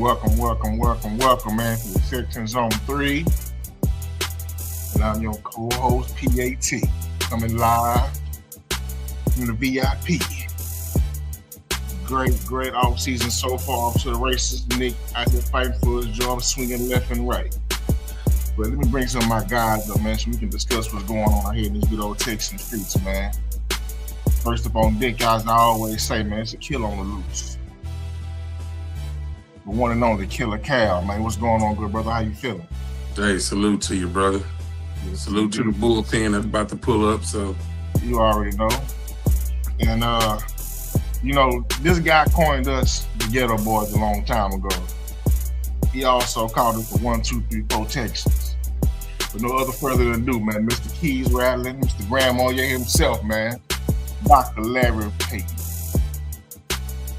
Welcome, man, to the Texans on 3. And I'm your co-host, PAT, coming live from the VIP. Great off-season so far. Off to the races. Nick out here fighting for his job, swinging left and right. But let me bring some of my guys up, man, so we can discuss what's going on out here in these good old Texan streets, man. First up on deck, guys, I always say, man, it's a kill on the loose. The one and only Killer Cal, man. What's going on, good brother? How you feeling? Hey, salute to you, brother. Salute to the bullpen that's about to pull up. So you already know. And this guy coined us the Ghetto Boys a long time ago. He also called us the 1, 2, 3, 4 Texans. But no other further ado, man. Mr. Keys Rattling, Mr. Grandma himself, man. Dr. Larry Payton.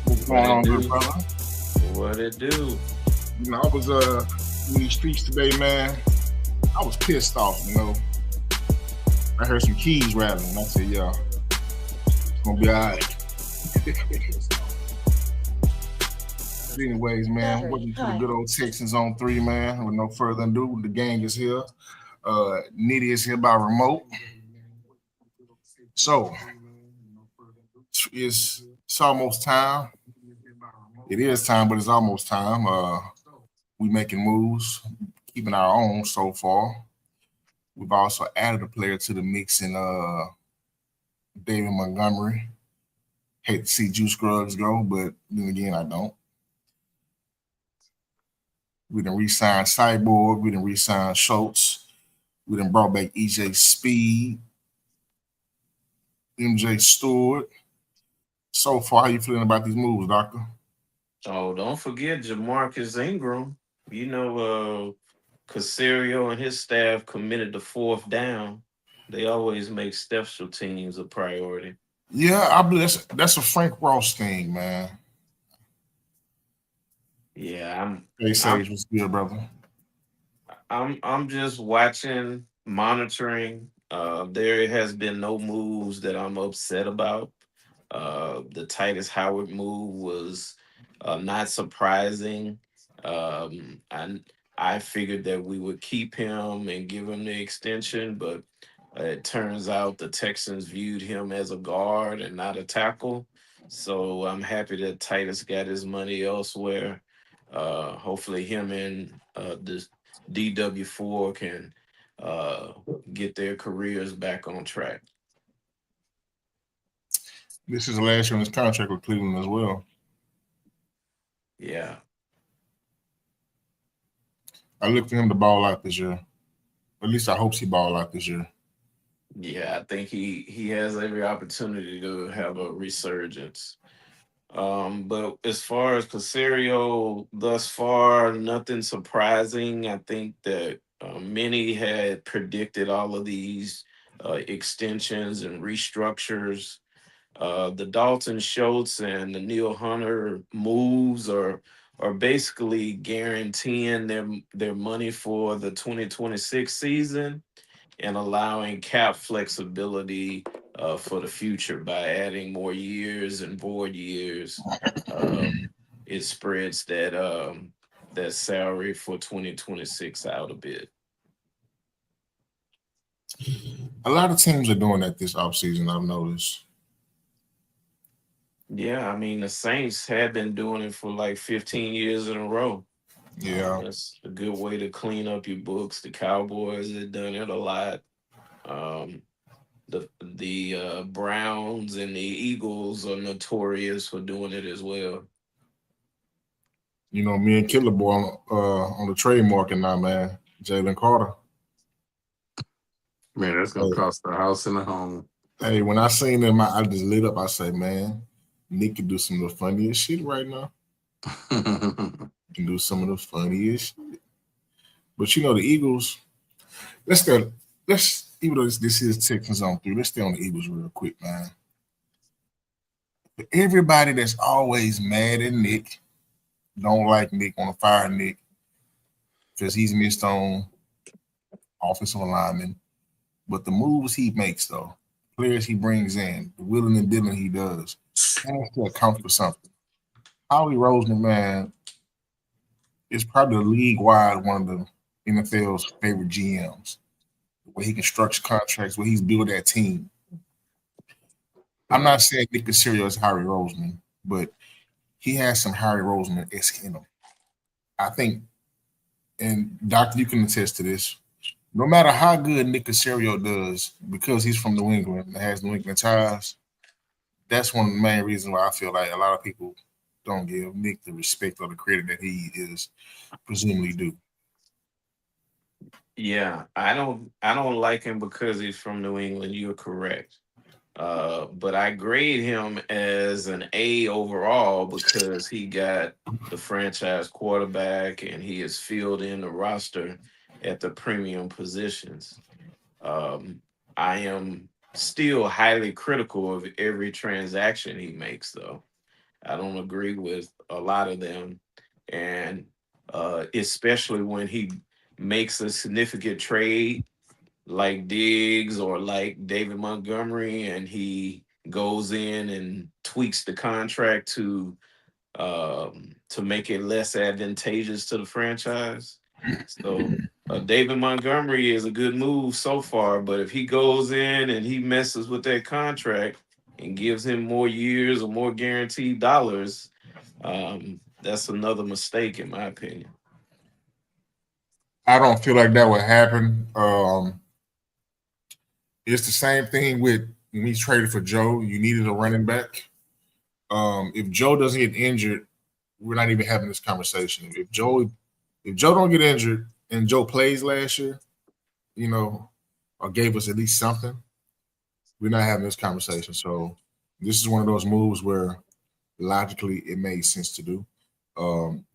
What's going on, good brother? What it do? I was in these streets today, man. I was pissed off, I heard some keys rattling. I said, yeah, it's gonna be all right. But anyways, man, welcome to the good old Texans on 3, man. With no further ado, the gang is here. Nitty is here by remote. So it's almost time. It is time, but it's almost time. We making moves, keeping our own so far. We've also added a player to the mix in David Montgomery. Hate to see Juice Scruggs go, but then again, I don't. We done re-signed Cyborg. We done re-signed Schultz. We done brought back EJ Speed, MJ Stewart. So far, how you feeling about these moves, Doctor? Oh, don't forget Jamarcus Ingram. Casario and his staff committed to 4th down. They always make special teams a priority. Yeah, I believe that's a Frank Ross thing, man. Yeah, what's good, brother? I'm just watching, monitoring. There has been no moves that I'm upset about. The Titus Howard move was not surprising. I figured that we would keep him and give him the extension, but it turns out the Texans viewed him as a guard and not a tackle. So I'm happy that Titus got his money elsewhere. Hopefully him and this DW4 can get their careers back on track. This is the last year on his contract with Cleveland as well. Yeah. I look for him to ball out this year. At least I hope he ball out this year. Yeah, I think he has every opportunity to have a resurgence. But as far as Casario, thus far, nothing surprising. I think that many had predicted all of these extensions and restructures. The Dalton Schultz and the Neil Hunter moves are basically guaranteeing their money for the 2026 season and allowing cap flexibility for the future by adding more years and void years. It spreads that salary for 2026 out a bit. A lot of teams are doing that this offseason, I've noticed. Yeah, I mean, the Saints had been doing it for like 15 years in a row. Yeah. That's a good way to clean up your books. The Cowboys have done it a lot. The Browns and the Eagles are notorious for doing it as well. Me and Killer Boy on the trade market now, man. Jalen Carter. Man, that's gonna cost a house and a home. Hey, when I seen him, I just lit up. I say, man, Nick can do some of the funniest shit right now. Can do some of the funniest shit. But the Eagles, even though this is Texans on 3, let's stay on the Eagles real quick, man. For everybody that's always mad at Nick, don't like Nick, want to fire Nick because he's missed on offensive alignment. But the moves he makes, though, players he brings in, the willing and dealing he does, has to account for something. Howie Roseman, man, is probably league wide one of the NFL's favorite GMs. Where he can structure contracts, where he's built that team. I'm not saying Nick Casario is Harry Roseman, but he has some Harry Roseman esque in him. I think, and Doctor, you can attest to this. No matter how good Nick Casario does, because he's from New England and has New England ties, that's one of the main reasons why I feel like a lot of people don't give Nick the respect or the credit that he is presumably due. Yeah, I don't like him because he's from New England. You're correct. But I grade him as an A overall because he got the franchise quarterback and he is filled in the roster at the premium positions. Um, I am still highly critical of every transaction he makes, though. I don't agree with a lot of them, and especially when he makes a significant trade like Diggs or like David Montgomery, and he goes in and tweaks the contract to make it less advantageous to the franchise. So David Montgomery is a good move so far, but if he goes in and he messes with that contract and gives him more years or more guaranteed dollars, that's another mistake in my opinion. I don't feel like that would happen. It's the same thing with when we traded for Joe. You needed a running back. If Joe doesn't get injured, we're not even having this conversation. If Joe don't get injured and Joe plays last year, you know, or gave us at least something, we're not having this conversation. So this is one of those moves where logically it made sense to do.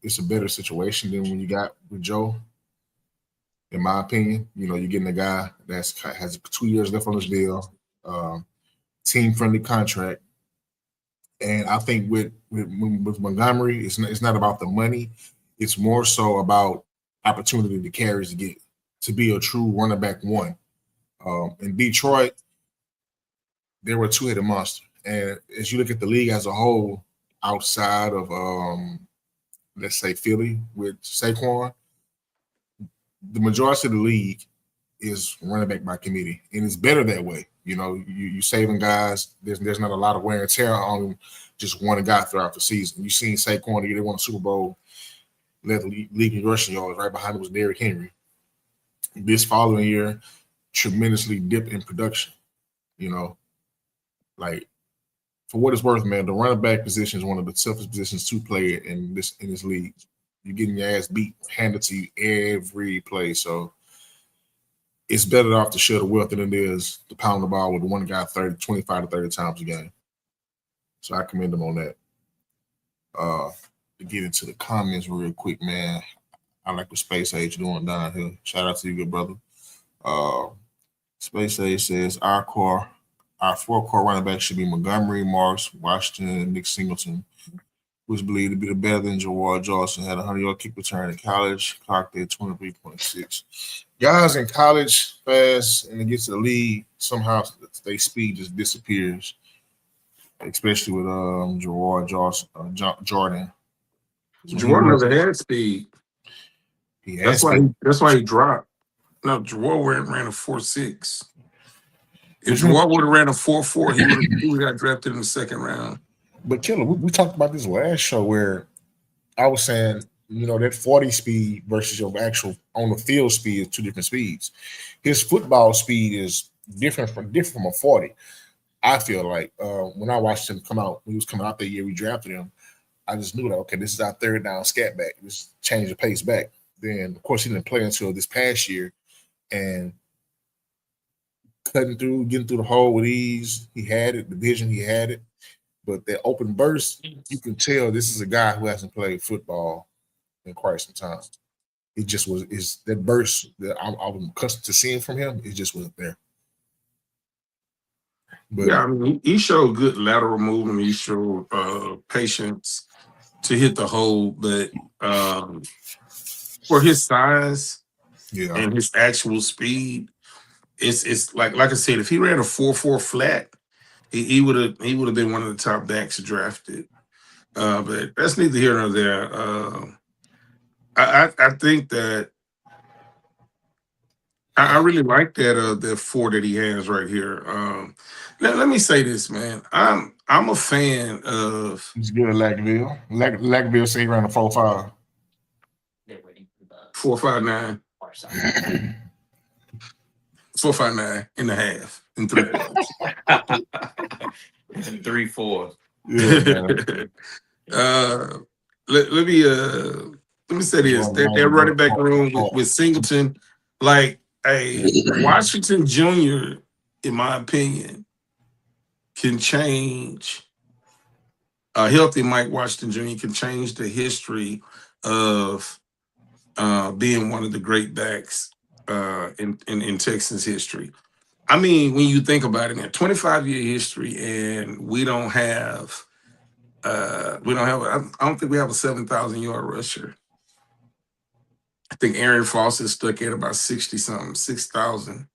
It's a better situation than when you got with Joe, in my opinion. You're getting a guy that's has 2 years left on his deal, um, team friendly contract, and I think with Montgomery, it's not about the money. It's more so about opportunity to carries to get to be a true running back one. In Detroit, they were a two-headed monster, and as you look at the league as a whole, outside of let's say Philly with Saquon, the majority of the league is running back by committee, and it's better that way. You saving guys. There's not a lot of wear and tear on just one guy throughout the season. You seen Saquon they won a Super Bowl, led the league in rushing yards. Right behind him was Derrick Henry. This following year, tremendously dipped in production. You know, like for what it's worth, man, the running back position is one of the toughest positions to play in this league. You're getting your ass beat, handed to you every play. So it's better off to share the wealth than it is to pound the ball with one guy 25 to 30 times a game. So I commend them on that. Uh, to get into the comments real quick, man. I like what Space Age doing down here. Shout out to you, good brother. Uh, Space Age says our four core running back should be Montgomery, Marks, Washington, Nick Singleton, who's believed to be the better than Jawar Johnson. Had a 100-yard kick return in college, clocked at 23.6. Guys in college fast and they get to the league, somehow their speed just disappears, especially with Jawar Jordan. Jordan never had speed. He That's has why. speed. That's why he dropped. No, Jawar ran a 4.6. If But Jawar would have ran a 4.4, he would have got drafted in the second round. But Killer, we talked about this last show where I was saying, that 40 speed versus your actual on the field speed is two different speeds. His football speed is different from a 40. I feel like when I watched him come out, when he was coming out that year we drafted him, I just knew that okay, this is our third down scat back. This change the pace back. Then of course he didn't play until this past year, and cutting through, getting through the hole with ease. He had it, the vision, he had it. But that open burst, you can tell this is a guy who hasn't played football in quite some time. It just is that burst that I'm accustomed to seeing from him. It just wasn't there. But Yeah, I mean, he showed good lateral movement. He showed patience to hit the hole, but for his size yeah, and his actual speed, it's like I said, if he ran a 4.4 flat, he would have been one of the top backs drafted. But that's neither here nor there. I think that I really like that four that he has right here. Let me say this, man. I'm a fan of He's good at Lackville. Lackville say he ran a 4.5. 459, 459 and a half and 3/4. And 3-4. Yeah, man. uh, let me say He's this: running that 90 running bucks. back room with Singleton, like a Washington Jr. In my opinion, can change. A healthy Mike Washington Jr. can change the history of being one of the great backs in Texas history. I mean, when you think about it, man, 25-year history, and we don't have. I don't think we have a 7,000 yard rusher. I think Aaron Foss is stuck at about 60 something, 6,000.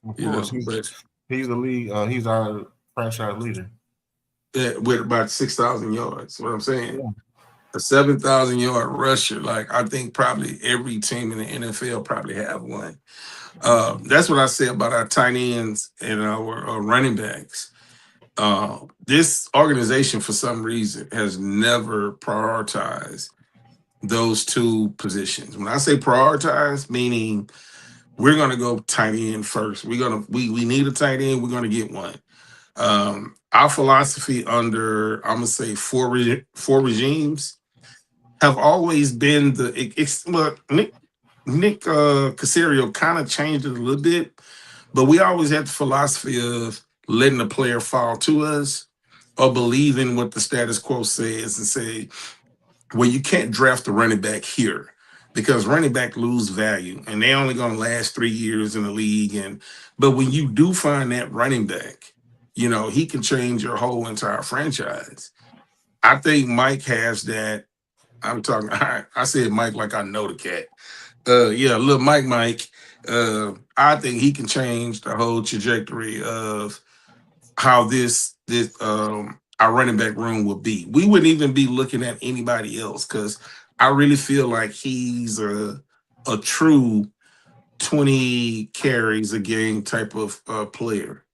Of You course, know, but he's the lead. He's our franchise leader. with about 6,000 yards. What I'm saying, Yeah. a 7,000 yard rusher. Like I think probably every team in the NFL probably have one. That's what I say about our tight ends and our running backs. This organization, for some reason, has never prioritized those two positions. When I say prioritize, meaning we're gonna go tight end first. We need a tight end. We're gonna get one. Our philosophy under I'm gonna say four regimes have always been well, Nick Casario kind of changed it a little bit, but we always had the philosophy of letting the player fall to us or believing what the status quo says and say, well, you can't draft a running back here because running back lose value and they only gonna last 3 years in the league. And but when you do find that running back, he can change your whole entire franchise. I think Mike has that. I'm talking. I said Mike like I know the cat. Yeah, little Mike. I think he can change the whole trajectory of how this our running back room will be. We wouldn't even be looking at anybody else because I really feel like he's a true 20 carries a game type of player.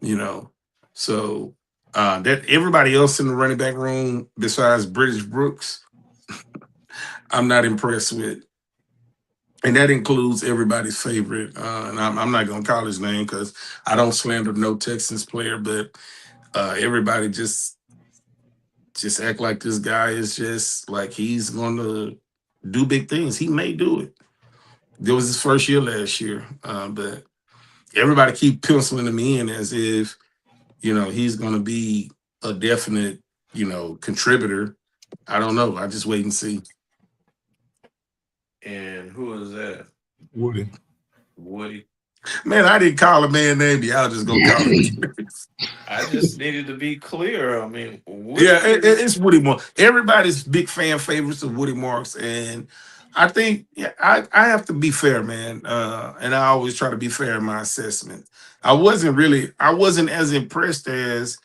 You know, so that everybody else in the running back room besides British Brooks, I'm not impressed with. And that includes everybody's favorite. And I'm not going to call his name because I don't slander no Texans player, but everybody just act like this guy is just like he's going to do big things. He may do it. It was his first year last year, but everybody keep penciling him in as if he's going to be a definite contributor. I don't know. I just wait and see. And who is that? Woody. Woody. Man, I didn't call a man name. Y'all just gonna call it. I just needed to be clear. I mean, Woody Yeah, is it's Woody Marks. Everybody's big fan favorites of Woody Marks, and I think I have to be fair, man. And I always try to be fair in my assessment. I wasn't as impressed as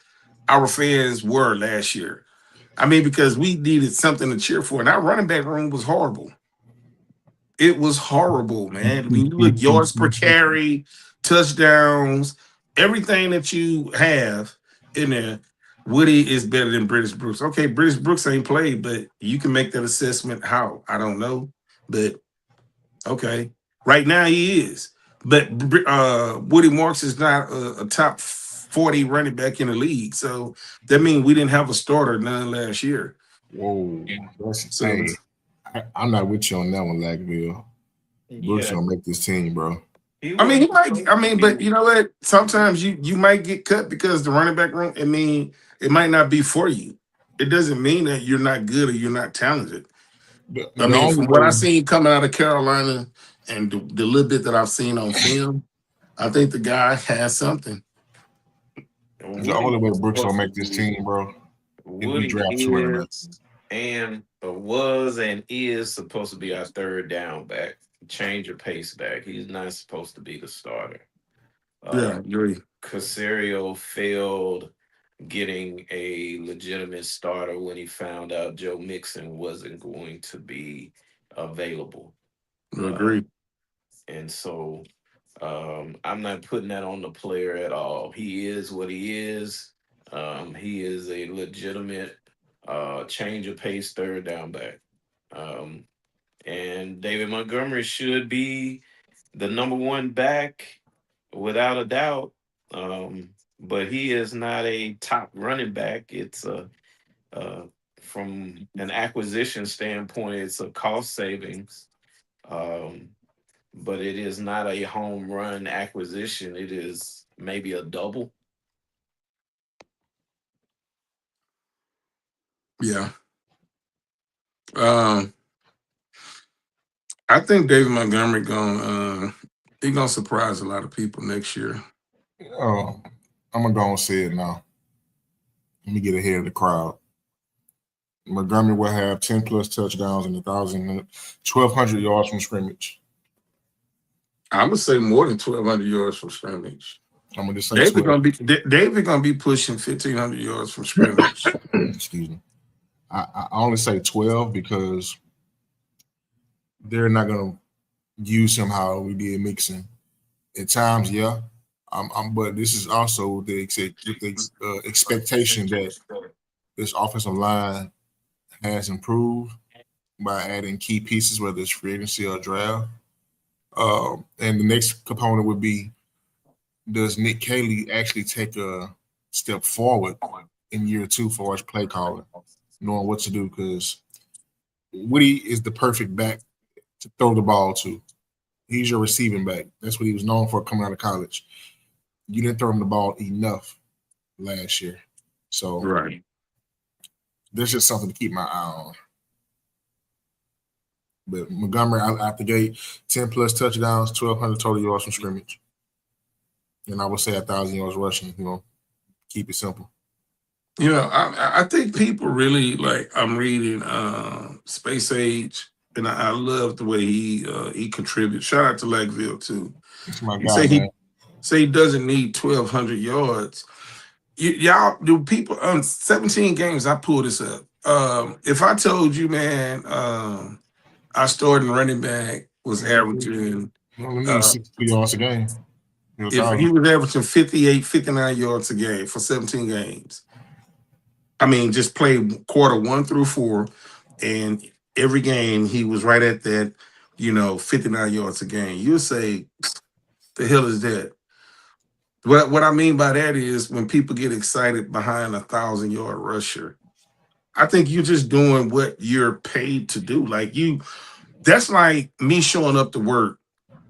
our fans were last year. I mean, because we needed something to cheer for, and our running back room was horrible. It was horrible, man. When you look yards per carry, touchdowns, everything that you have in there, Woody is better than British Brooks. Okay, British Brooks ain't played, but you can make that assessment. How? I don't know, but okay. Right now he is, but Woody Marks is not a top 40 running back in the league, so that means we didn't have a starter none last year. Whoa, that's So hey. I'm not with you on that one, Lackville. Brooks yeah. gonna make this team, bro. He I mean, he wasn't might. supposed I to mean, but be. you know what? Sometimes you might get cut because the running back room. I mean, it might not be for you. It doesn't mean that you're not good or you're not talented. I The mean, only from what I way seen coming out of Carolina and the little bit that I've seen on film, I think the guy has something. the Woody only way was Brooks gonna supposed to make this be. team, bro, if we Woody draft two running backs. is and was and is supposed to be our third down back, change of pace back. He's not supposed to be the starter. Yeah, I Uh, agree. Casario failed getting a legitimate starter when he found out Joe Mixon wasn't going to be available. I Uh, agree. and so I'm not putting that on the player at all. He is what he is. He is a legitimate change of pace third down back. Um, and David Montgomery should be the number one back without a doubt. But he is not a top running back. It's uh, from an acquisition standpoint, it's a cost savings. Um, but it is not a home run acquisition. It is maybe a double. Yeah. Um, I think David Montgomery he gonna surprise a lot of people next year. Oh, I'm gonna go and say it now. Let me get ahead of the crowd. Montgomery will have 10 plus touchdowns and 1,200 yards from scrimmage. I would say more than 1,200 yards from scrimmage. I'm gonna just say 12. David gonna be pushing 1,500 yards from scrimmage. Excuse me. I only say 12 because they're not gonna use him how we did Mixon. At times, yeah. But this is also with the expectation that this offensive line has improved by adding key pieces, whether it's free agency or draft. And the next component would be, does Nick Caley actually take a step forward in year two for his play calling, knowing what to do? Because Woody is the perfect back to throw the ball to. He's your receiving back. That's what he was known for coming out of college. You didn't throw him the ball enough last year. So Right. there's just something to keep my eye on. But Montgomery out the gate, 10 plus touchdowns, 1,200 total yards from scrimmage. And I would say 1,000 yards rushing, keep it simple. I think people really like. I'm reading Space Age, and I love the way he contributes. Shout out to Lackville too. It's my He guy, say man. he doesn't need 1,200 yards. Y'all do people on 17 games? I pulled this up. If I told you, man, our starting running back was averaging, You only need uh, 62 yards a game. if he was averaging 58, 59 yards a game for 17 games. I mean, just play quarter 1 through 4, and every game he was right at that, 59 yards a game. You'll say, the hell is that? What I mean by that is when people get excited behind 1,000-yard rusher, I think you're just doing what you're paid to do. That's like me showing up to work,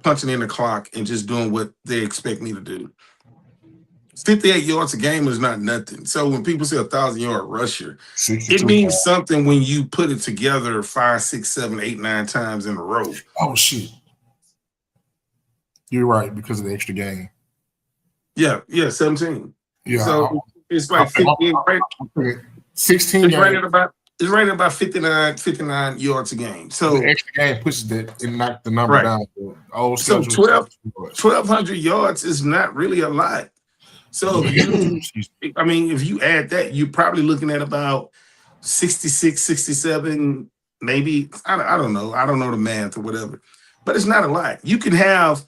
punching in the clock, and just doing what they expect me to do. 58 yards a game is not nothing. So when people say 1,000-yard rusher, it 62. means something when you put it together 5, 6, 7, 8, 9 times in a row. Oh, shit. You're right, because of the extra game. Yeah, 17. Yeah. So it's like 58, right? 16 It's right games. at about 59 yards a game. So The extra game pushes that and knocked the number right. down. So 1,200 yards is not really a lot. So if you add that, you're probably looking at about 66, 67, maybe. I don't know. I don't know the math or whatever, but it's not a lot. You can have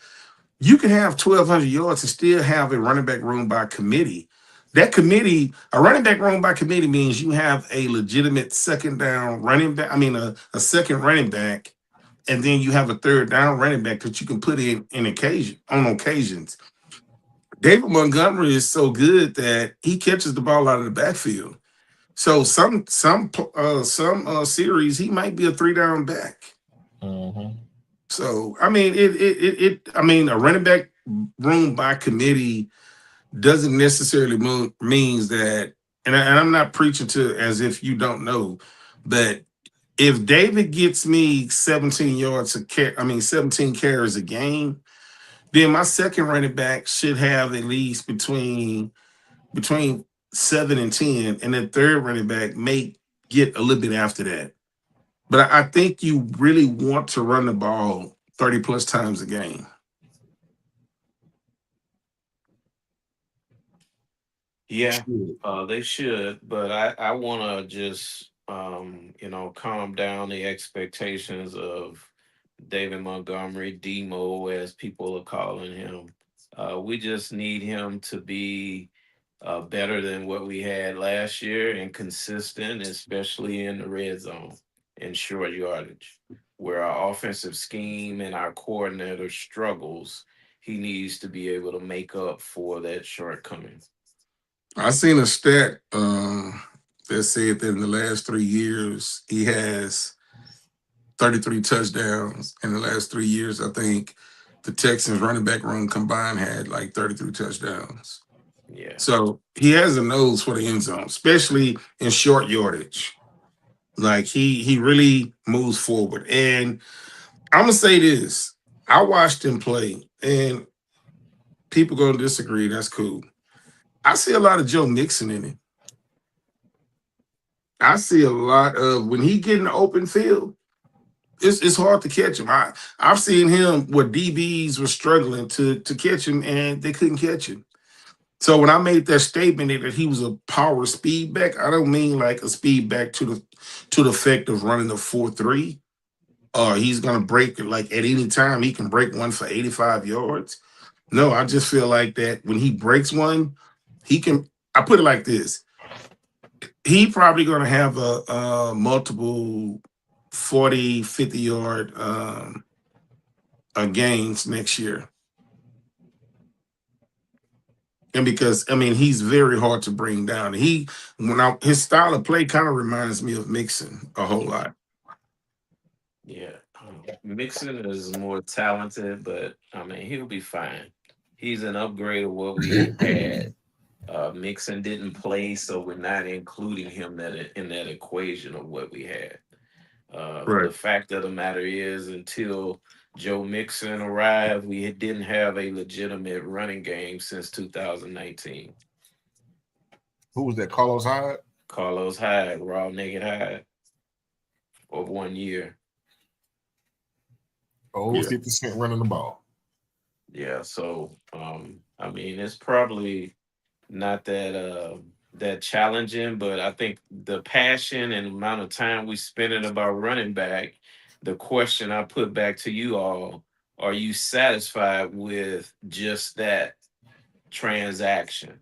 1,200 yards and still have a running back room by committee. That committee, a running back room by committee means you have a legitimate second down running back. I mean, a second running back, and then you have a third down running back that you can put in on occasions. David Montgomery is so good that he catches the ball out of the backfield. So some series he might be a 3-down back. Mm-hmm. So I mean a running back room by committee doesn't necessarily means that, and I'm not preaching to as if you don't know, but if David gets me 17 yards 17 carries a game, then my second running back should have at least between 7 and 10, and the third running back may get a little bit after that. But I think you really want to run the ball 30 plus times a game. Yeah, they should. But I want to just calm down the expectations of David Montgomery, Demo, as people are calling him. We just need him to be better than what we had last year and consistent, especially in the red zone and short yardage. Where our offensive scheme and our coordinator struggles, he needs to be able to make up for that shortcoming. I seen a stat that said that in the last 3 years he has 33 touchdowns. In the last 3 years, I think the Texans running back room combined had like 33 touchdowns. Yeah. So he has a nose for the end zone, especially in short yardage. Like he really moves forward. And I'm gonna say this: I watched him play, and people gonna disagree. That's cool. I see a lot of Joe Mixon in it. I see a lot of when he get in the open field. It's hard to catch him. I've seen him where DBs were struggling to catch him and they couldn't catch him. So when I made that statement that he was a power speed back, I don't mean like a speed back to the effect of running a 4.3. Or he's gonna break it like at any time he can break one for 85 yards. No, I just feel like that when he breaks one, he can. I put it like this: he probably gonna have a multiple 40, 50 yard gains next year. And because I mean he's very hard to bring down. His style of play kind of reminds me of Mixon a whole lot. Yeah. Mixon is more talented, but I mean, he'll be fine. He's an upgrade of what we had. Mixon didn't play, so we're not including him in that equation of what we had. Right. The fact of the matter is, until Joe Mixon arrived, we didn't have a legitimate running game since 2019. Who was that? Carlos Hyde. Carlos Hyde, raw naked Hyde, of 1 year. Oh, Yeah. 50 Cent running the ball. Yeah, so I mean, it's probably not that challenging, but I think the passion and amount of time we spend in about running back, the question I put back to you all, are you satisfied with just that transaction?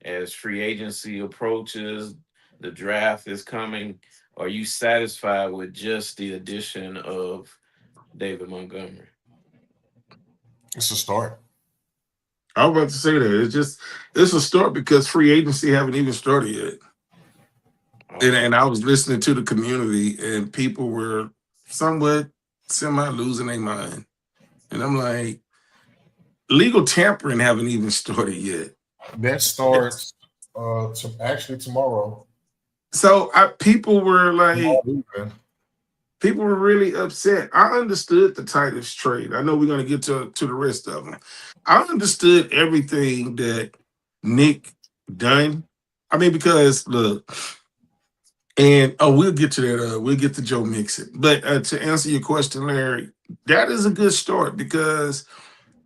As free agency approaches, the draft is coming. Are you satisfied with just the addition of David Montgomery? It's a start. I was about to say that. It's a start because free agency haven't even started yet. And Okay. I was listening to the community and people were somewhat semi losing their mind. And I'm like, legal tampering haven't even started yet. That starts actually tomorrow. So people were Tomorrow like, evening. people were really upset. I understood the Titus trade. I know we're going to get to the rest of them. I understood everything that Nick done. I mean, because look, and we'll get to that. We'll get to Joe Mixon. But to answer your question, Larry, that is a good start because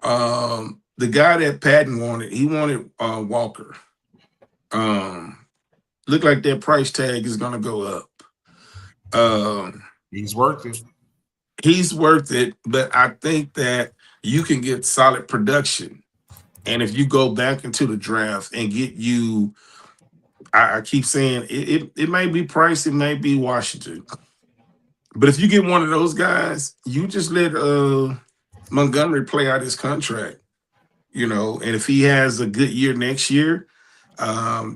the guy that Patton wanted, he wanted Walker. Um, Look like that price tag is going to go up. Um, He's worth it. he's worth it, but I think that you can get solid production. And if you go back into the draft and get you, I keep saying it may be Price, it may be Washington. But if you get one of those guys, you just let Montgomery play out his contract, and if he has a good year next year,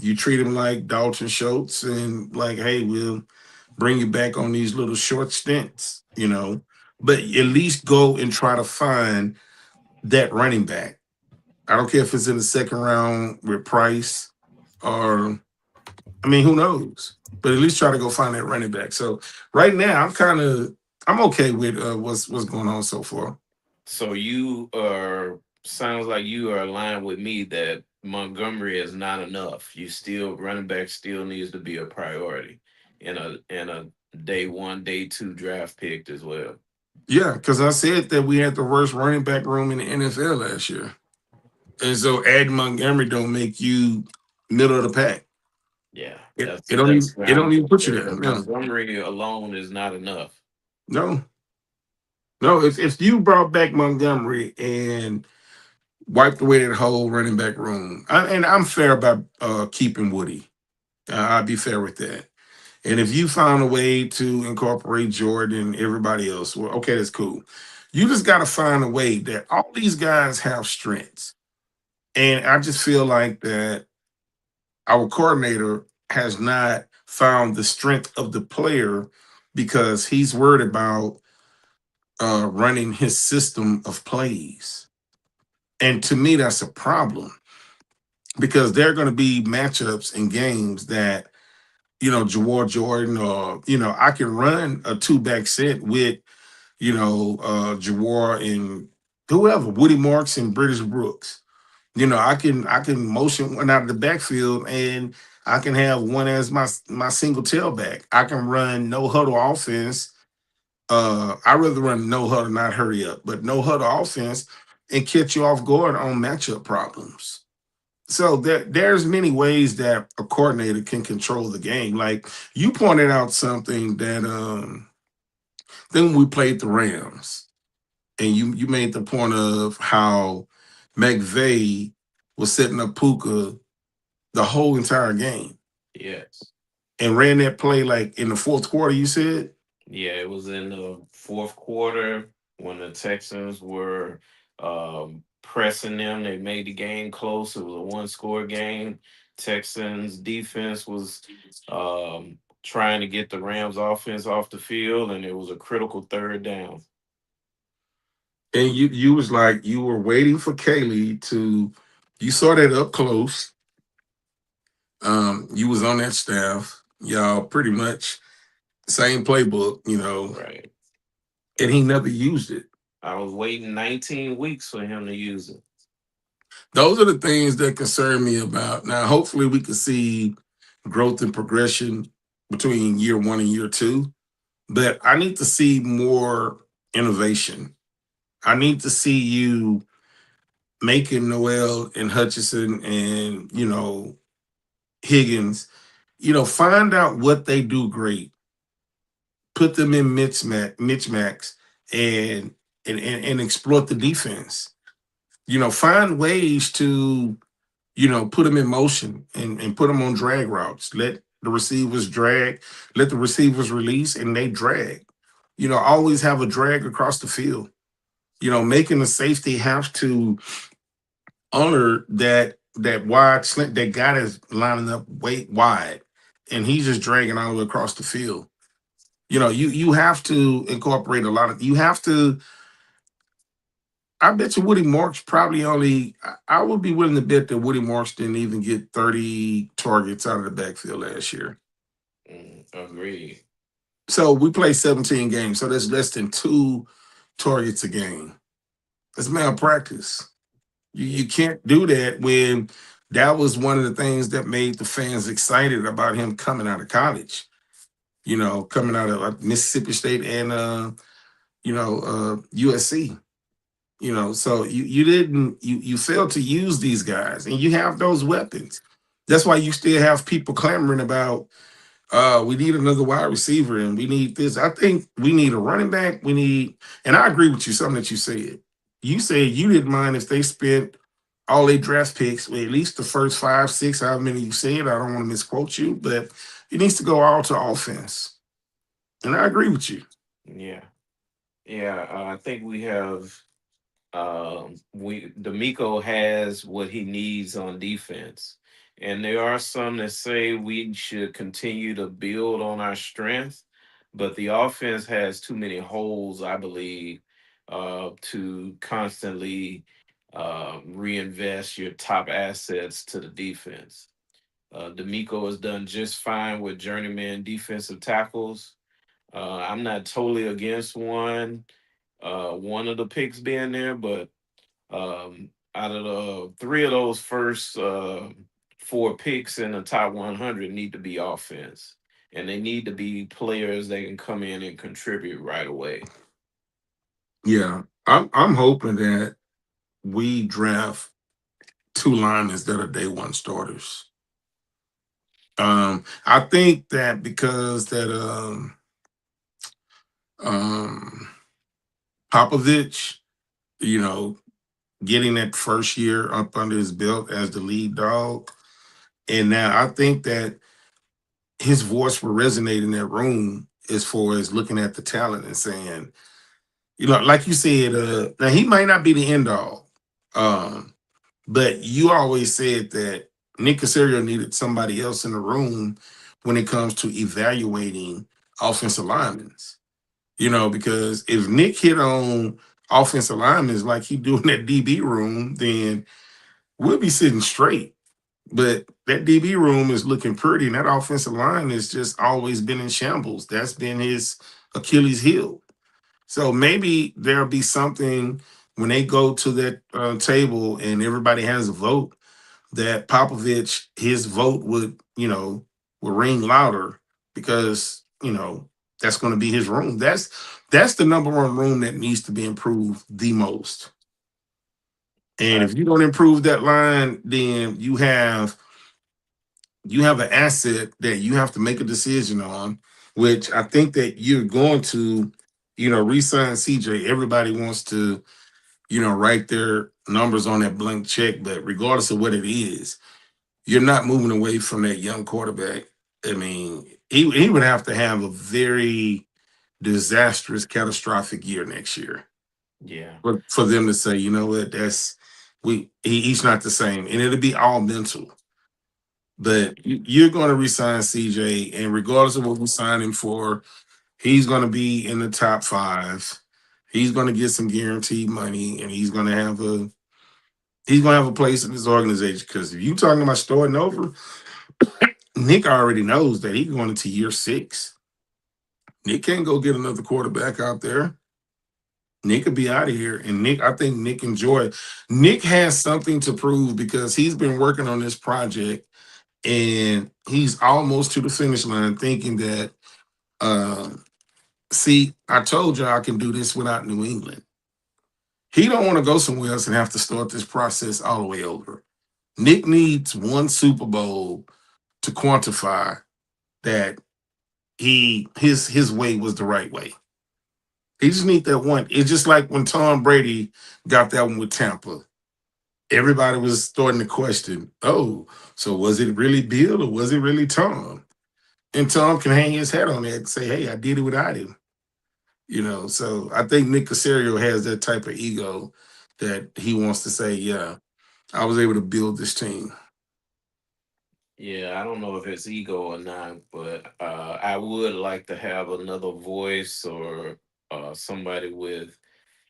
you treat him like Dalton Schultz and like, hey, we'll bring you back on these little short stints. But at least go and try to find that running back. I don't care if it's in the second round with Price or, I mean, who knows? But at least try to go find that running back. So right now, I'm okay with what's going on so far. So you are sounds like you are aligned with me that Montgomery is not enough. You still running back still needs to be a priority in a day one, day two draft pick as well. Yeah, because I said that we had the worst running back room in the NFL last year. And so adding Montgomery don't make you middle of the pack. Yeah. It don't even put you there. Because No, Montgomery alone is not enough. no, no. If you brought back Montgomery and wiped away that whole running back room, and I'm fair about keeping Woody. I'd be fair with that. And if you found a way to incorporate Jordan and everybody else, well, okay, that's cool. You just got to find a way that all these guys have strengths. And I just feel like that our coordinator has not found the strength of the player because he's worried about running his system of plays. And to me, that's a problem because there are going to be matchups and games that, Jawar Jordan or, I can run a two back set with, Jawar and whoever, Woody Marks and British Brooks. I can motion one out of the backfield and I can have one as my single tailback. I can run no huddle offense. I rather run no huddle, not hurry up, but no huddle offense and catch you off guard on matchup problems. So there's many ways that a coordinator can control the game. Like you pointed out something that then we played the Rams, and you made the point of how McVay was setting up Puka the whole entire game Yes. and ran that play like in the fourth quarter. You said, Yeah, it was in the fourth quarter when the Texans were pressing them. They made the game close. It was a one-score game. Texans defense was trying to get the Rams offense off the field, and it was a critical third down. and you was like you were waiting for Kaylee to. You saw that up close. You was on that staff. Y'all pretty much same playbook, Right. and he never used it. I was waiting 19 weeks for him to use it. Those are the things that concern me about. Now, hopefully, we can see growth and progression between year one and year two. But I need to see more innovation. I need to see you making Noel and Hutchinson and Higgins. Find out what they do great. Put them in Mitch Max and exploit the defense. Find ways to put them in motion and put them on drag routes. Let the receivers drag, let the receivers release, and they drag. Always have a drag across the field. Making the safety have to honor that wide slant that guy is lining up way wide, and he's just dragging all the way across the field. You have to incorporate a lot of. You have to. I bet you Woody Marks probably only. I would be willing to bet that Woody Marks didn't even get 30 targets out of the backfield last year. Agreed. So we play 17 games, so that's less than 2 targets a game. That's malpractice. You can't do that when that was one of the things that made the fans excited about him coming out of college. Coming out of Mississippi State and USC. So you didn't you failed to use these guys, and you have those weapons. That's why you still have people clamoring about we need another wide receiver and we need this. I think we need a running back. And I agree with you, something that you said. You said you didn't mind if they spent all their draft picks, well, at least the first 5, 6, however many you said. I don't want to misquote you, but it needs to go all to offense. And I agree with you. Yeah. Yeah. I think we have we D'Amico has what he needs on defense. And there are some that say we should continue to build on our strength, but the offense has too many holes, I believe, to constantly reinvest your top assets to the defense. D'Amico has done just fine with journeyman defensive tackles. I'm not totally against one of the picks being there, but out of the three of those first four picks in the top 100 need to be offense, and they need to be players that can come in and contribute right away. Yeah. I'm hoping that we draft two linemen that are day one starters. I think that because that um Popovich, you know, getting that first year up under his belt as the lead dog, and now I think that his voice will resonate in that room as far as looking at the talent and saying, like you said, now he might not be the end all, um, but you always said that Nick Casario needed somebody else in the room when it comes to evaluating offensive linemen. Because if Nick hit on offensive linemen like he do in that DB room, then we'll be sitting straight. But that DB room is looking pretty, and that offensive line has just always been in shambles. That's been his Achilles heel. So maybe there'll be something when they go to that table and everybody has a vote that Popovich, his vote would ring louder because that's going to be his room. That's the number one room that needs to be improved the most. And I, if you don't improve that line, then you have an asset that you have to make a decision on, which I think that you're going to, re-sign CJ. Everybody wants to, write their numbers on that blank check, but regardless of what it is, you're not moving away from that young quarterback. I mean, he would have to have a very disastrous, catastrophic year next year yeah, for them to say, you know what, he's not the same, and it'll be all mental. But you're going to resign CJ, and regardless of what we sign him for, he's going to be in the top five. He's going to get some guaranteed money, and he's going to have a place in this organization. Because if you're talking about starting over, Nick already knows that he's going into year 6. Nick can't go get another quarterback out there. Nick could be out of here. And I think Nick enjoyed. Nick has something to prove because he's been working on this project and he's almost to the finish line thinking that, see, I told you I can do this without New England. He don't want to go somewhere else and have to start this process all the way over. Nick needs one Super Bowl to quantify that his way was the right way. He just need that one. It's just like when Tom Brady got that one with Tampa. Everybody was starting to question, oh, so was it really Bill or was it really Tom? And Tom can hang his hat on that and say, hey, I did it without him. So I think Nick Casario has that type of ego that he wants to say, yeah, I was able to build this team. yeah. I don't know if it's ego or not, but I would like to have another voice or somebody with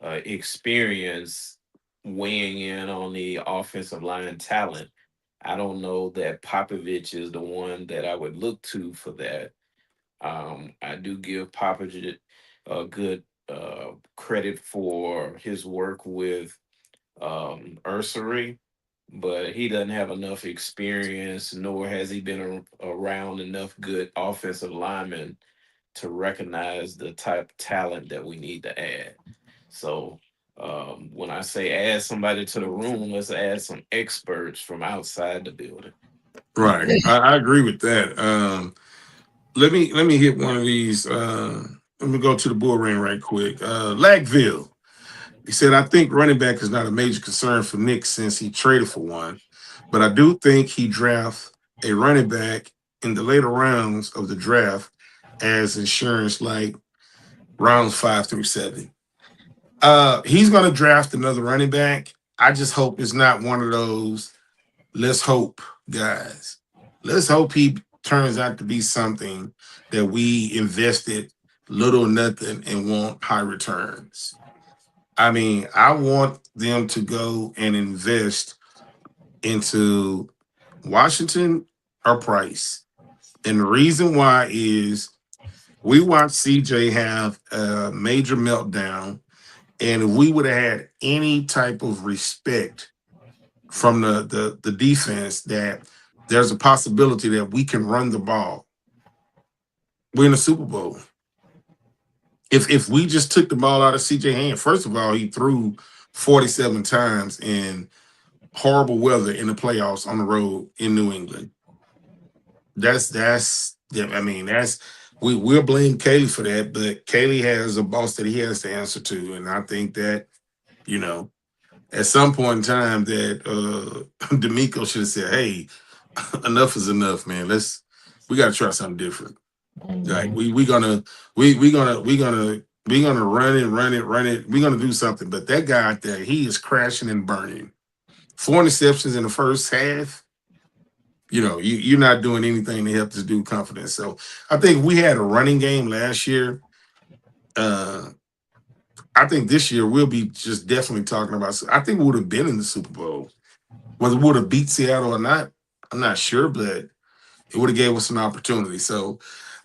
experience weighing in on the offensive line talent. I don't know that Popovich is the one that I would look to for that. I do give Popovich a good credit for his work with Ursery, but he doesn't have enough experience, nor has he been around enough good offensive linemen to recognize the type of talent that we need to add. So when I say add somebody to the room, let's add some experts from outside the building. Right. I agree with that. Let me hit one of these. Let me go to the bull ring right quick. Lagville. He said, I think running back is not a major concern for Nick since he traded for one, but I do think he drafts a running back in the later rounds of the draft as insurance, like rounds 5 through 7. He's going to draft another running back. I just hope it's not one of those let's hope guys. Let's hope he turns out to be something that we invested little or nothing and want high returns. I mean, I want them to go and invest into Washington or Price. And the reason why is we watched CJ have a major meltdown. And if we would have had any type of respect from the defense that there's a possibility that we can run the ball, we're in the Super Bowl. If we just took the ball out of CJ hand, first of all, he threw 47 times in horrible weather in the playoffs on the road in New England. That's yeah, I mean, we'll blame Kaylee for that, but Kaylee has a boss that he has to answer to. And I think that, you know, at some point in time that D'Amico should have said, hey, enough is enough, man. We gotta try something different. Like Mhm. we gonna run it. We're gonna do something. But that guy out there, he is crashing and burning. 4 interceptions in the first half. You're not doing anything to help this dude confidence. So I think we had a running game last year. Uh, I think this year we'll be just definitely talking about. I think we would have been in the Super Bowl. Whether we would have beat Seattle or not, I'm not sure, but it would have gave us an opportunity. So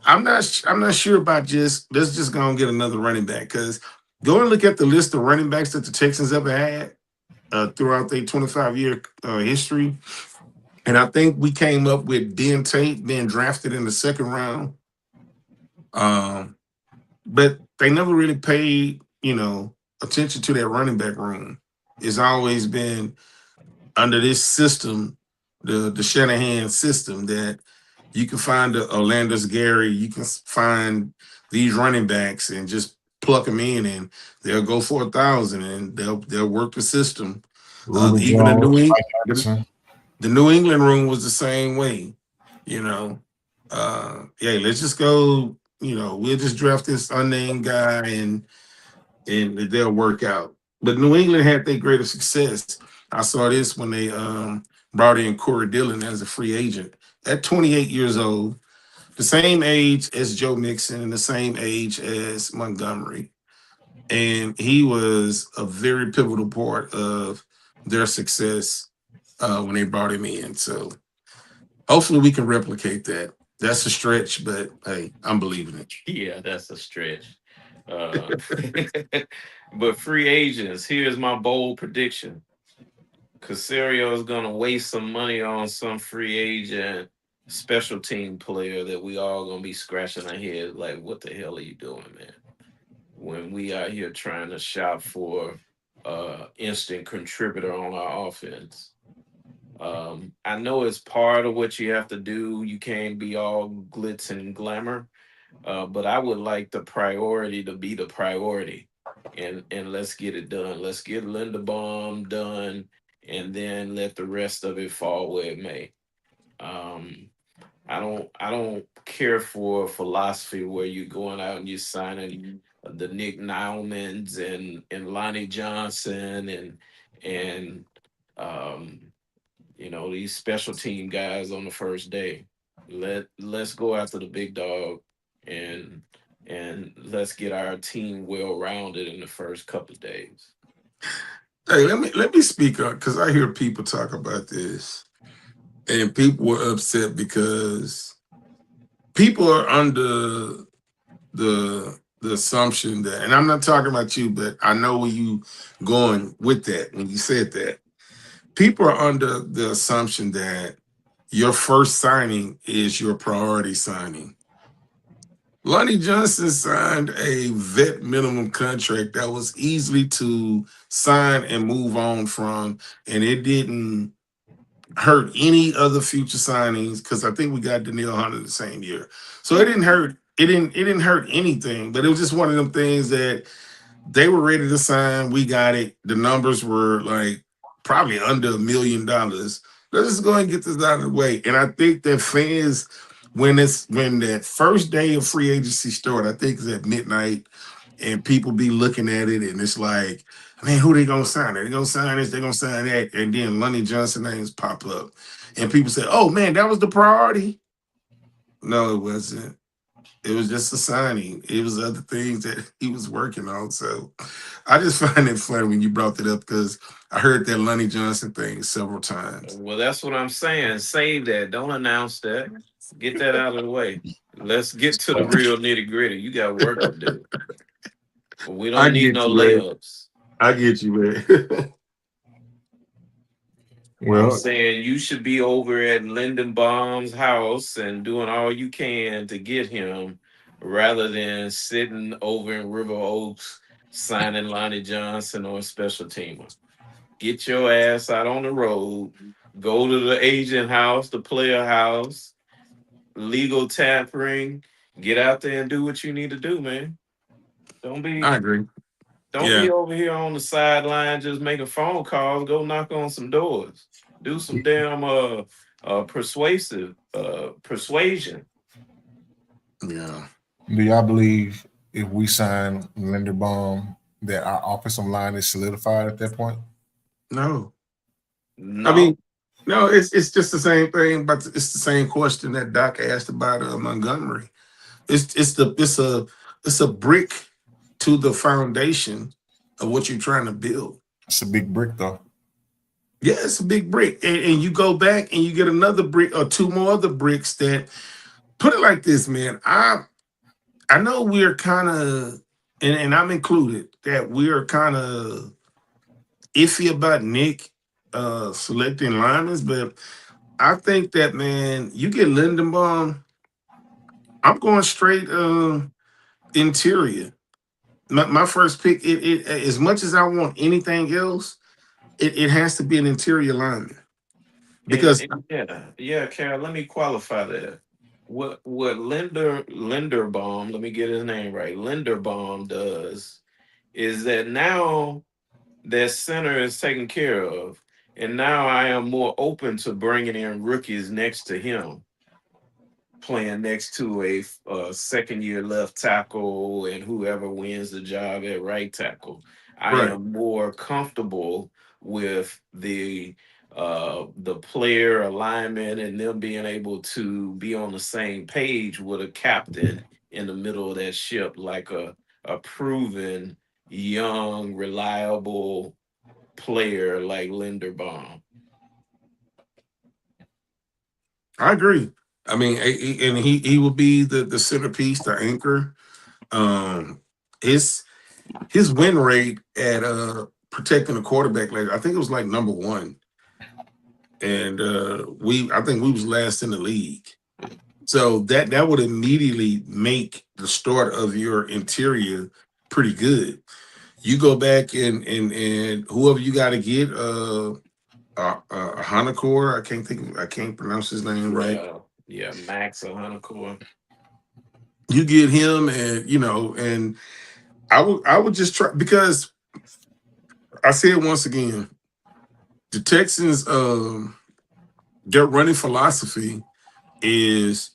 I'm not sure about just let's just go and get another running back because go and look at the list of running backs that the Texans ever had throughout their 25-year history. And I think we came up with Ben Tate being drafted in the second round. Um, but they never really paid, attention to that running back room. It's always been under this system, the Shanahan system, that you can find the Orlando's Gary, you can find these running backs and just pluck them in, and they'll go for 1,000, and they'll work the system. Ruben Even the Jones, New Mike the, Anderson. the New England room was the same way. You know, yeah, let's just go. We'll just draft this unnamed guy, and they'll work out. But New England had their greater success. I saw this when they brought in Corey Dillon as a free agent at 28 years old, the same age as Joe Mixon and the same age as Montgomery. And he was a very pivotal part of their success when they brought him in. So hopefully we can replicate that. That's a stretch, but hey, I'm believing Yeah, that's a stretch. Uh, but free agents, here's my bold prediction. Casario is going to waste some money on some free agent special team player that we all going to be scratching our head like, what the hell are you doing, man? When we out here trying to shop for instant contributor on our offense. I know it's part of what you have to do. You can't be all glitz and glamour, but I would like the priority to be the priority, and let's get it done. Let's get Linderbaum done, and then let the rest of it fall where it may. Um, I don't care for philosophy where you're going out and you're signing the Nick Naumans and Lonnie Johnson and um these special team guys on the first day. Let's go after the big dog and let's get our team well rounded in the first couple of days. it. Hey, let me speak up because I hear people talk about this, and people were upset because people are under the assumption that, and I'm not talking about you, but I know where you going with that when you said that. People are under the assumption that your first signing is your priority signing. Lonnie Johnson signed a vet minimum contract that was easily to sign and move on from, and it didn't hurt any other future signings because I think we got Danielle Hunter the same year. So it didn't hurt. It didn't hurt anything, but it was just one of them things that they were ready to sign. We got it. The numbers were like probably under $1 million. Let's just go ahead and get this out of the way. And I think that fans, when that first day of free agency started, I think it's at midnight, and people be looking at it, and it's like, man, who they gonna sign? Are they gonna sign this? They gonna sign that? And then Lonnie Johnson names pop up, and people say, "Oh man, that was the priority." No, it wasn't. It was just a signing. It was other things that he was working on. So I just find it funny when you brought that up because I heard that Lonnie Johnson thing several times. Well, that's what I'm saying. Save that. Don't announce that. Get that out of the way. Let's get to the real nitty gritty. You got work to do. We I don't need get no you, man. layups. I get you, man. I'm Well, saying you should be over at Lyndon Baum's house and doing all you can to get him rather than sitting over in River Oaks signing Lonnie Johnson or a special teamer. Get your ass out on the road, go to the agent house, the player house, legal tampering. Get out there and do what you need to do, man. Don't I be agree. don't Yeah. be over here on the sideline just making phone calls. Go knock on some doors. Do some damn persuasion. Yeah. Do y'all believe if we sign Linderbaum that our offensive line is solidified at that point? No. I No. mean, no, it's just the same thing, but it's the same question that Doc asked about Montgomery. It's a brick to the foundation of what you're trying to build. It's a big brick, though. Yeah, it's a big brick. And you go back and you get another brick or two more other bricks that put it like this, man. I know we're kind of and I'm included that we're kind of iffy about Nick selecting linemen, but I think that man, you get Lindenbaum, I'm going straight interior. My first pick, it as much as I want anything else, it has to be an interior lineman because And yeah, Carol, let me qualify that. What Linderbaum, let me get his name right. Linderbaum does is that now that center is taken care of, and now I am more open to bringing in rookies next to him, playing next to a second year left tackle and whoever wins the job at right tackle. I right. am more comfortable with the player alignment and them being able to be on the same page with a captain in the middle of that ship, like a proven young reliable player like Linderbaum. I agree. I mean, and he will be the centerpiece, the anchor. Um, his his win rate at protecting the quarterback, like I think it was like number one, and I think we was last in the league. So that would immediately make the start of your interior pretty good. You go back and whoever you got to get, Hanakor, I can't pronounce his name right. Yeah, Max Ohanacore. You get him, and and I would just try because I say it once again, the Texans their running philosophy is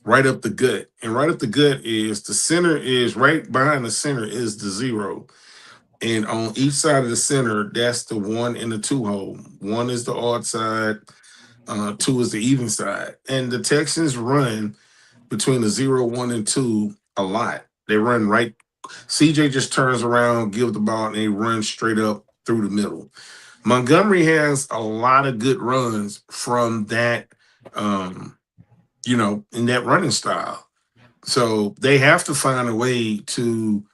right up the gut. And right up the gut is the center is right behind the center is the zero. And on each side of the center, that's the one and the two hole. One is the odd side, two is the even side. And the Texans run between the zero, one, and two a lot. They run right. CJ just turns around, give the ball, and they run straight up through the middle. Montgomery has a lot of good runs from that, um, in that running style. So they have to find a way to.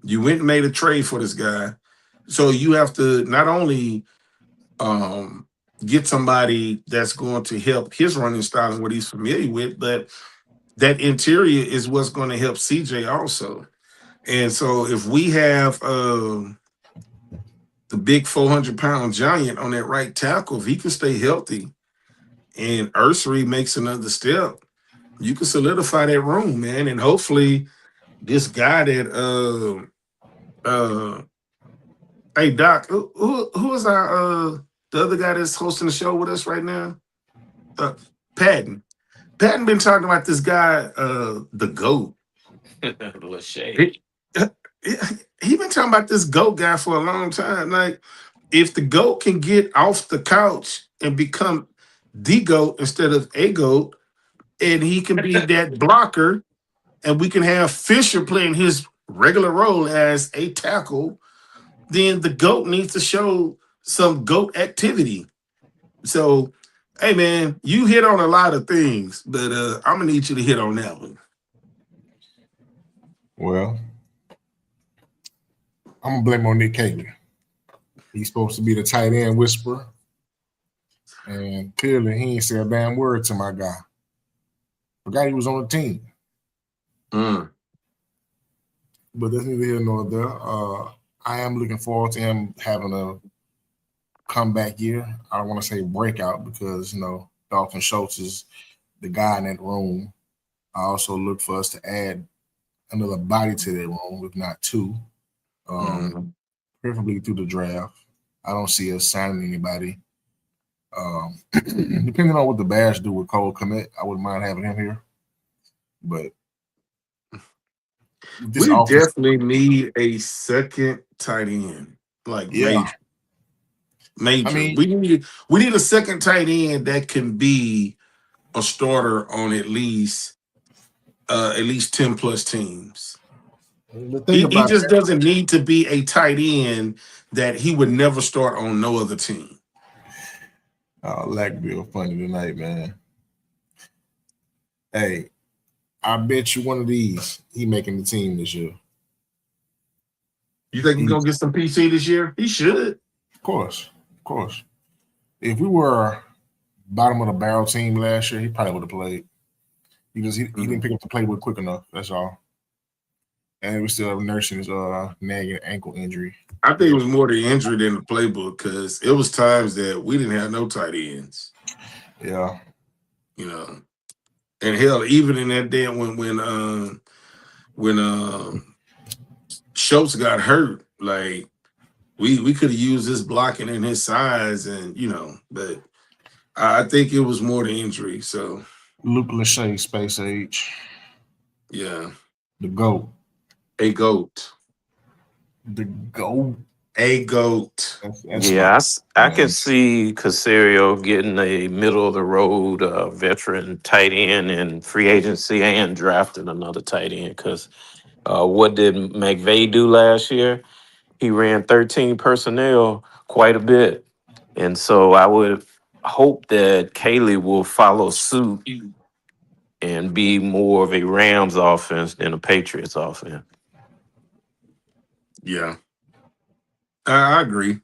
You went and made a trade for this guy, so you have to not only um, get somebody that's going to help his running style and what he's familiar with, but that interior is what's going to help CJ also. And so if we have the big 400-pound giant on that right tackle, if he can stay healthy and Ursary makes another step, you can solidify that room, man. And hopefully this guy that hey Doc, who is our the other guy that's hosting the show with us right now? Patton. Patton been talking about this guy, the GOAT. Lachey. He, he been talking about this GOAT guy for a long time. Like, if the GOAT can get off the couch and become the GOAT instead of a GOAT, and he can be that blocker, and we can have Fisher playing his regular role as a tackle, then the GOAT needs to show some GOAT activity. So, hey man, you hit on a lot of things, but I'm gonna need you to hit on that one. Well, I'm gonna blame on Nick Caton. He's supposed to be the tight end whisperer, and clearly he ain't said a damn word to my guy. Forgot he was on the team, Mm. but that's neither here nor there. I am looking forward to him having a comeback year. I don't want to say breakout because Dalton Schultz is the guy in that room. I also look for us to add another body to that room, if not two, Mhm. preferably through the draft. I don't see us signing anybody. Depending on what the Bears do with Cole Kmet, I wouldn't mind having him here. But this We offense, definitely need a second tight end, like yeah. major, I major. mean, We need a second tight end that can be a starter on at least 10 plus teams. the thing He about just that, doesn't need to be a tight end that he would never start on no other team. Lackville funny tonight, man. Hey, I bet you one of these he making the team this year. You think he's He, gonna get some PC this year? He should. of course. If we were bottom of the barrel team last year, he probably would have played. He didn't Mhm. pick up the playbook quick enough. That's all. And we still nursing his nagging ankle injury. I think it But was more the injury than the playbook because it was times that we didn't have no tight ends. yeah, You know, and hell, even in that day when Schultz got hurt, like we could have used his blocking and his size, and but I think it was more the injury. So Luke Lachey, space age, yeah, the goat, a goat, the goat. a goat. That's my Yeah, I can man. see Casario getting a middle of the road veteran tight end in free agency and drafting another tight end. Because what did McVay do last year? He ran 13 personnel quite a bit. And so I would hope that Kaylee will follow suit and be more of a Rams offense than a Patriots offense. Yeah, I agree.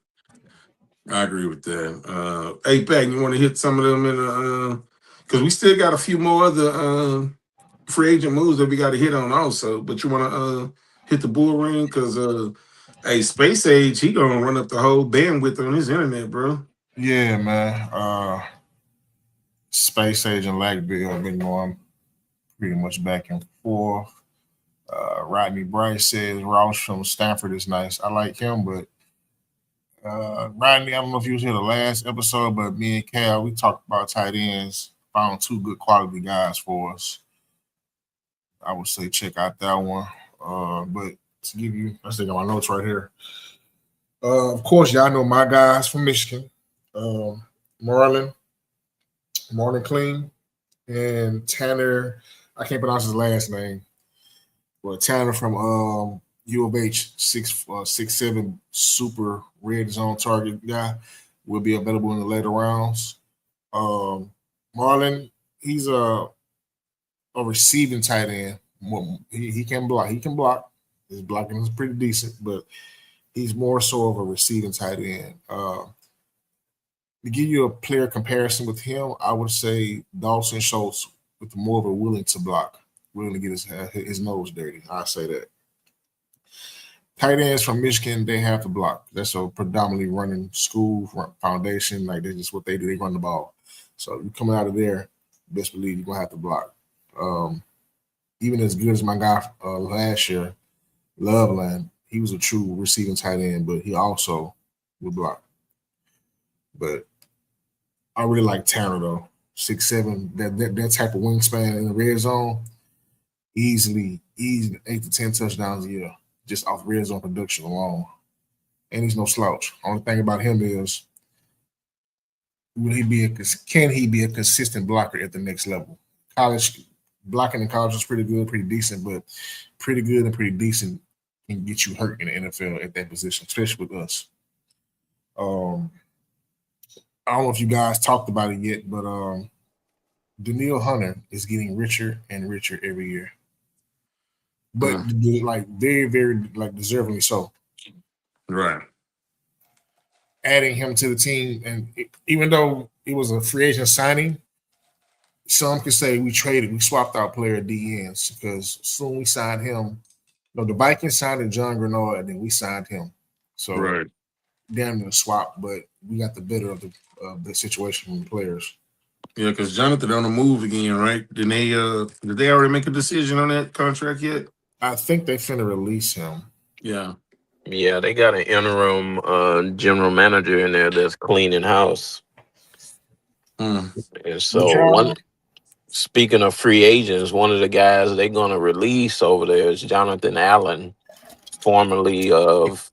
I agree with that. Hey, Pat, you want to hit some of them in because we still got a few more other free agent moves that we got to hit on also. But you want to hit the bull ring because hey, Space Age, he gonna run up the whole bandwidth on his internet, bro. Yeah, man. Space age and Lackville have been going pretty much back and forth. Rodney Bryce says Ross from Stanford is nice. I like him, but Rodney, I don't know if you was here the last episode, but me and Cal, we talked about tight ends, found two good quality guys for us. I would say check out that one. But to give you, I still got my notes right here. Of course, y'all know my guys from Michigan, Marlon, Marlon Clean, and Tanner. I can't pronounce his last name, but Tanner from U of H, 6'7", super red zone target guy, will be available in the later rounds. Um, Marlon, he's a receiving tight end. He can block. He can block. His blocking is pretty decent, but he's more so of a receiving tight end. To give you a player comparison with him, I would say Dawson Schultz with more of a willing to block, willing to get his nose dirty. I say that. Tight ends from Michigan, they have to block. That's a predominantly running school foundation. Like that's just what they do. They run the ball. So you coming out of there, best believe you're gonna have to block. Um, Even as good as my guy last year, Loveland, he was a true receiving tight end, but he also would block. But I really like Tanner though. 6'7", that type of wingspan in the red zone, easily 8 to 10 touchdowns a year just off red zone production alone. And he's no slouch. Only thing about him is can he be a consistent blocker at the next level? College blocking in college is pretty good, pretty decent, but pretty good and pretty decent can get you hurt in the NFL at that position, especially with us. Um, I don't know if you guys talked about it yet, but Daniil Hunter is getting richer and richer every year, but Mm, like very, very like deservingly so. right. Adding him to the team, and even though it was a free agent signing, some could say we swapped our player DNs because soon we signed him. No, the Vikings signed John Grenard, and then we signed him. So Right. damn near swap, but we got the better of the situation from the players. Yeah, because Jonathan on the move again, right? Did they already make a decision on that contract yet? I think they finna release him. Yeah. Yeah, they got an interim general manager in there that's cleaning house. Mm. And What so y'all? speaking of free agents, one of the guys they're gonna release over there is Jonathan Allen, formerly of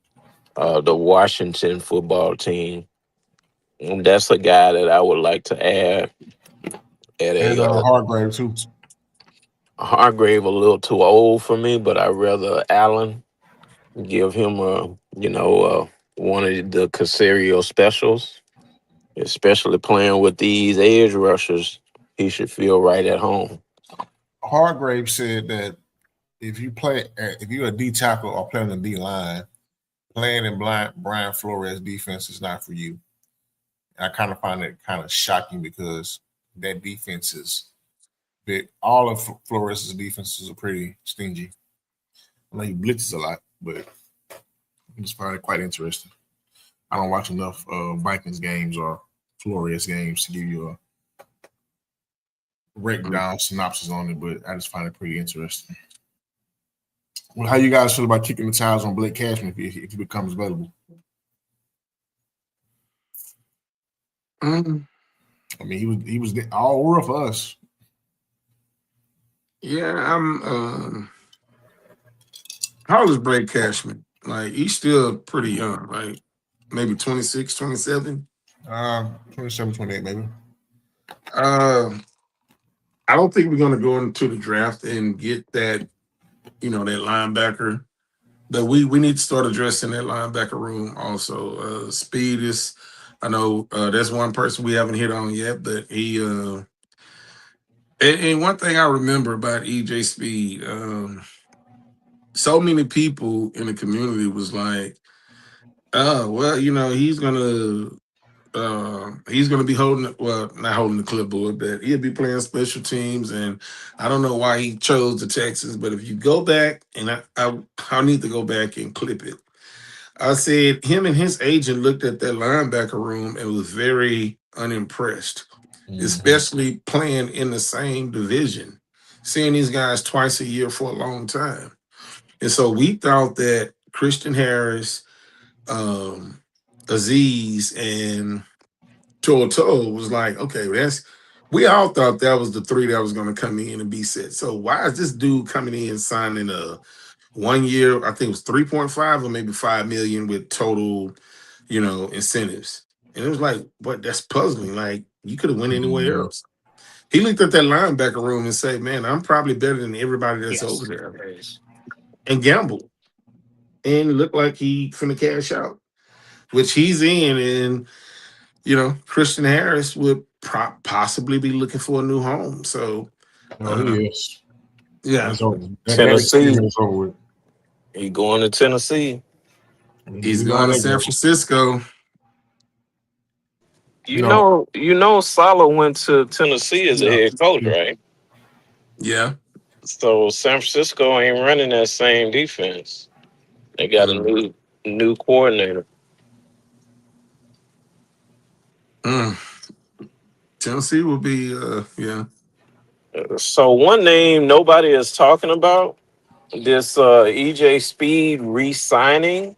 the Washington football team. And that's a guy that I would like to add at And a Hargrave too. Hargrave a little too old for me, but I rather Allen give him one of the Casario specials, especially playing with these edge rushers. He should feel right at home. Hargrave said that if you're a D tackle or playing the D line, playing in Brian Flores defense is not for you. And I kind of find it kind of shocking because that defense is big. All of Flores' defenses are pretty stingy. I know he blitzes a lot, but I just find it quite interesting. I don't watch enough Vikings games or Flores games to give you a breakdown synopsis on it, but I just find it pretty interesting. Well, how you guys feel about kicking the tires on Blake Cashman if he becomes available? Mm. I mean, he was all world for us. Yeah, how old is Blake Cashman? Like, he's still pretty young, right? Maybe 26, 27. 27, 28 maybe. Uh, I don't think we're going to go into the draft and get that, that linebacker. But we need to start addressing that linebacker room also. Speed is, I know that's one person we haven't hit on yet, but and one thing I remember about EJ Speed, so many people in the community was like, oh, well, he's gonna be not holding the clipboard, but he'll be playing special teams, and I don't know why he chose the Texans. But if you go back, and I need to go back and clip it. I said him and his agent looked at that linebacker room and was very unimpressed, Mm-hmm. especially playing in the same division, seeing these guys twice a year for a long time. And so we thought that Christian Harris, um, Aziz, and Toto was like, okay, we all thought that was the three that was going to come in and be set. So why is this dude coming in signing a 1 year, I think it was 3.5 or maybe 5 million with total, incentives? And it was like, but that's puzzling. Like, you could have went anywhere Mm-hmm. else. He looked at that linebacker room and said, man, I'm probably better than everybody that's over Yes. there, and gambled. And it looked like he finna cash out, which he's in. And, Christian Harris would possibly be looking for a new home. So, Oh, uh, he is. yeah, That's over. That Tennessee. experience is over with. He going to Tennessee. I mean, he's we know how going to that San goes. Francisco. You know, Sala went to Tennessee as a yeah. head coach, right? Yeah. So San Francisco ain't running that same defense. They got a Mm. new coordinator. Mm. Tennessee will be, yeah. So one name nobody is talking about, this EJ Speed re-signing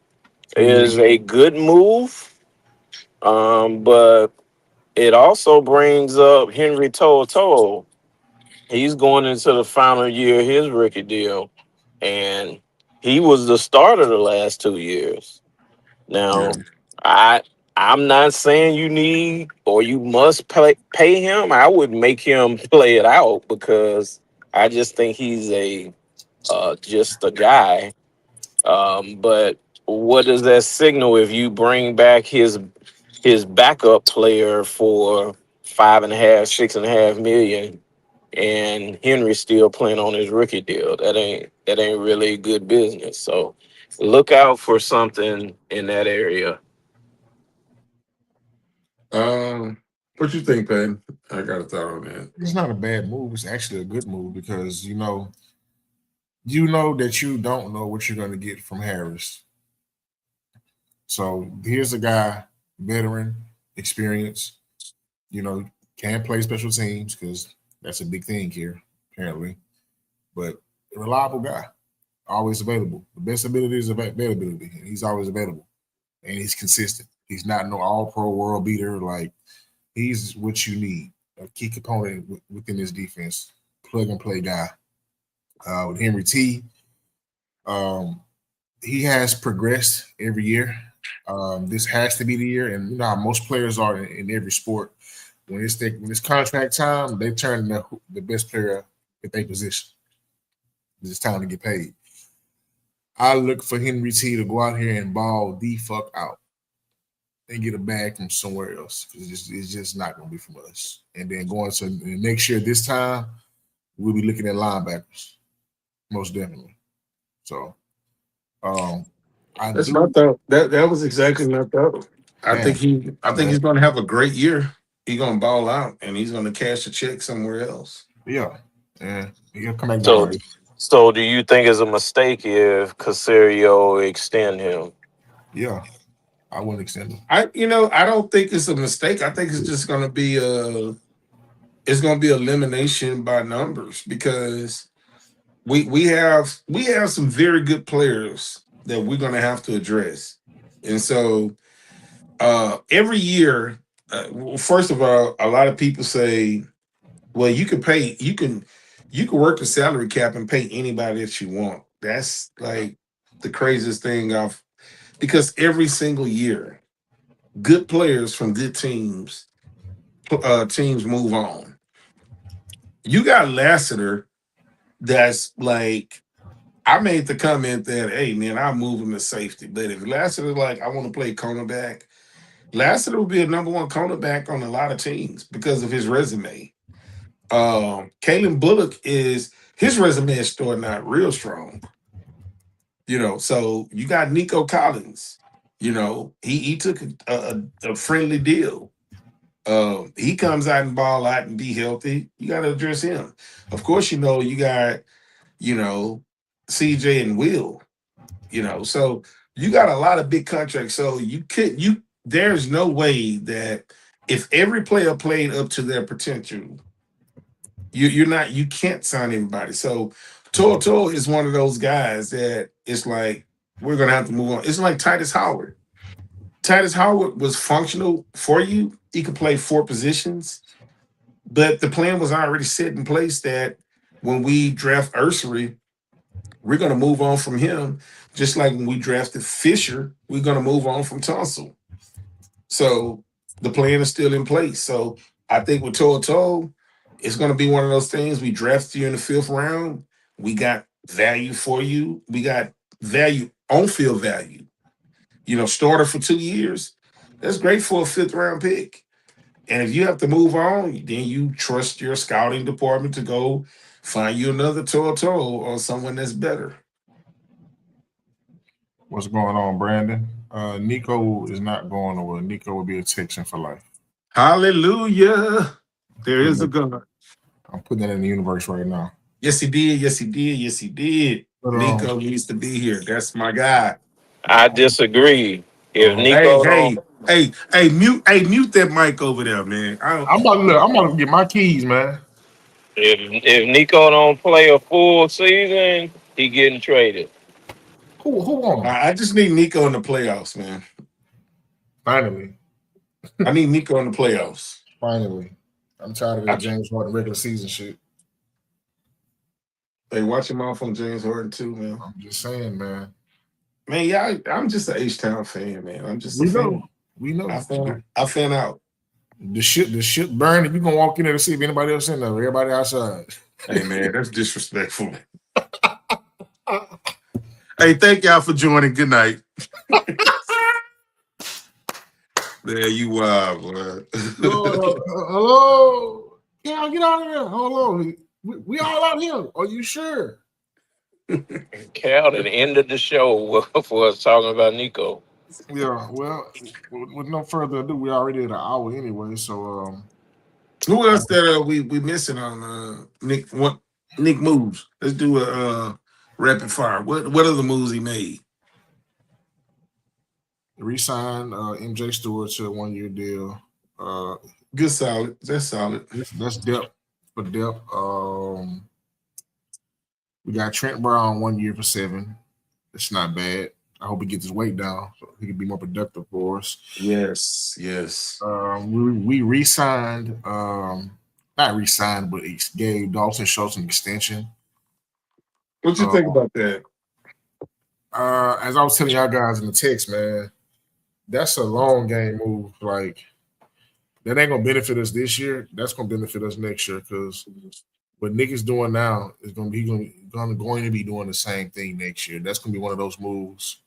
is a good move. But it also brings up Henry To'oTo'o. He's going into the final year of his rookie deal, and he was the starter the last 2 years. Yeah. Now, I I'm not saying you need or you must pay him. I would make him play it out because I just think he's a just a guy. But what does that signal if you bring back his backup player for 5.5, 6.5 million, and Henry's still playing on his rookie deal? That ain't really good business. So look out for something in that area. What you think, Pat? I got a thought on that. it's not a bad move. It's actually a good move because you know that you don't know what you're going to get from Harris. So here's a guy, veteran, experience. You know, Can play special teams because that's a big thing here, apparently. But a reliable guy, always available. The best ability is availability, and he's always available. And he's consistent. He's not no all pro world beater. Like, he's what you need. A key component within this defense. Plug and play guy. With Henry T, um, he has progressed every year. This has to be the year, and you know how most players are in every sport. When it's contract time, they turn the best player at their position. It's time to get paid. I look for Henry T to go out here and ball the fuck out and get a bag from somewhere else. It's just not going to be from us. And then going to next year, this time, we'll be looking at linebackers, most definitely. So, um, I That's do. my thought. That was exactly my thought. Man, I think he's going to have a great year. He's going to ball out, and he's going to cash a check somewhere else. yeah, and he'll come back down So, here. so do you think it's a mistake if Casario extend him? Yeah, I wouldn't extend him. I don't think it's a mistake. I think it's just going to be elimination by numbers because we have some very good players that we're going to have to address, and so every year, first of all, a lot of people say, well, you can work the salary cap and pay anybody that you want. That's like the craziest thing because every single year, good players from good teams move on. You got Lassiter that's like, I made the comment that, hey man, I'll move him to safety. But if Lassiter's like, I want to play cornerback, Lassiter will be a number one cornerback on a lot of teams because of his resume. Kalen Bullock his resume is starting out real strong. So you got Nico Collins. He took a friendly deal. He comes out and ball out and be healthy. You got to address him. Of course, you got CJ and Will. So you got a lot of big contracts. So there's no way that if every player played up to their potential, you can't sign anybody. So Toto is one of those guys that it's like we're gonna have to move on. It's like Titus Howard. Titus Howard was functional for you. He could play four positions, but the plan was already set in place that when we draft Ursery, we're gonna move on from him. Just like when we drafted Fisher, we're gonna move on from Tunsil. So the plan is still in place. So I think with Toto, it's going to be one of those things. We drafted you in the fifth round. We got value for you. We got value, on field value. Starter for 2 years. That's great for a fifth round pick. And if you have to move on, then you trust your scouting department to go find you another Toto or someone that's better. What's going on, Brandon? Nico is not going nowhere. Nico will be a Texan for life. Hallelujah. There is a God. I'm putting that in the universe right now. Yes, he did. Yes, he did. Yes, he did. But, Nico needs to be here. That's my guy. I disagree. If Nico don't, Mute that mic over there, man. I'm about to get my keys, man. if Nico don't play a full season, he getting traded. Who won? I just need Nico in the playoffs, man. Finally. I need Nico in the playoffs. Finally. I'm tired of that James Harden regular season shit. Hey, watch him off on James Harden too, man. I'm just saying, man. Man, yeah, I'm just an H-Town fan, man. I'm just a fan. We know. I fan out. The shit burn. If you gonna walk in there to see if anybody else in there, everybody outside. Hey man, that's disrespectful. Hey, thank y'all for joining. Good night. There you are, boy. Hello. Yeah, get out of here. Hello. We all out here. Are you sure? Cal ended the show for us talking about Nico. Yeah, well, with no further ado, we already at an hour anyway. So, who else that we missing on Nick? What Nick moves? Let's do a rapid fire. What are the moves he made? Resign MJ Stewart to a 1-year deal. Good, solid. That's solid. That's depth for depth. We got Trent Brown 1 year for 7. It's not bad. I hope he gets his weight down so he can be more productive for us. Yes, yes. We re-signed, not re-signed, but gave Dalton Schultz an extension. What you Uh, think about that? as I was telling y'all guys in the text, man, that's a long game move. Like that ain't gonna benefit us this year. That's gonna benefit us next year because what Nick is doing now is going to be doing the same thing next year. That's gonna be one of those moves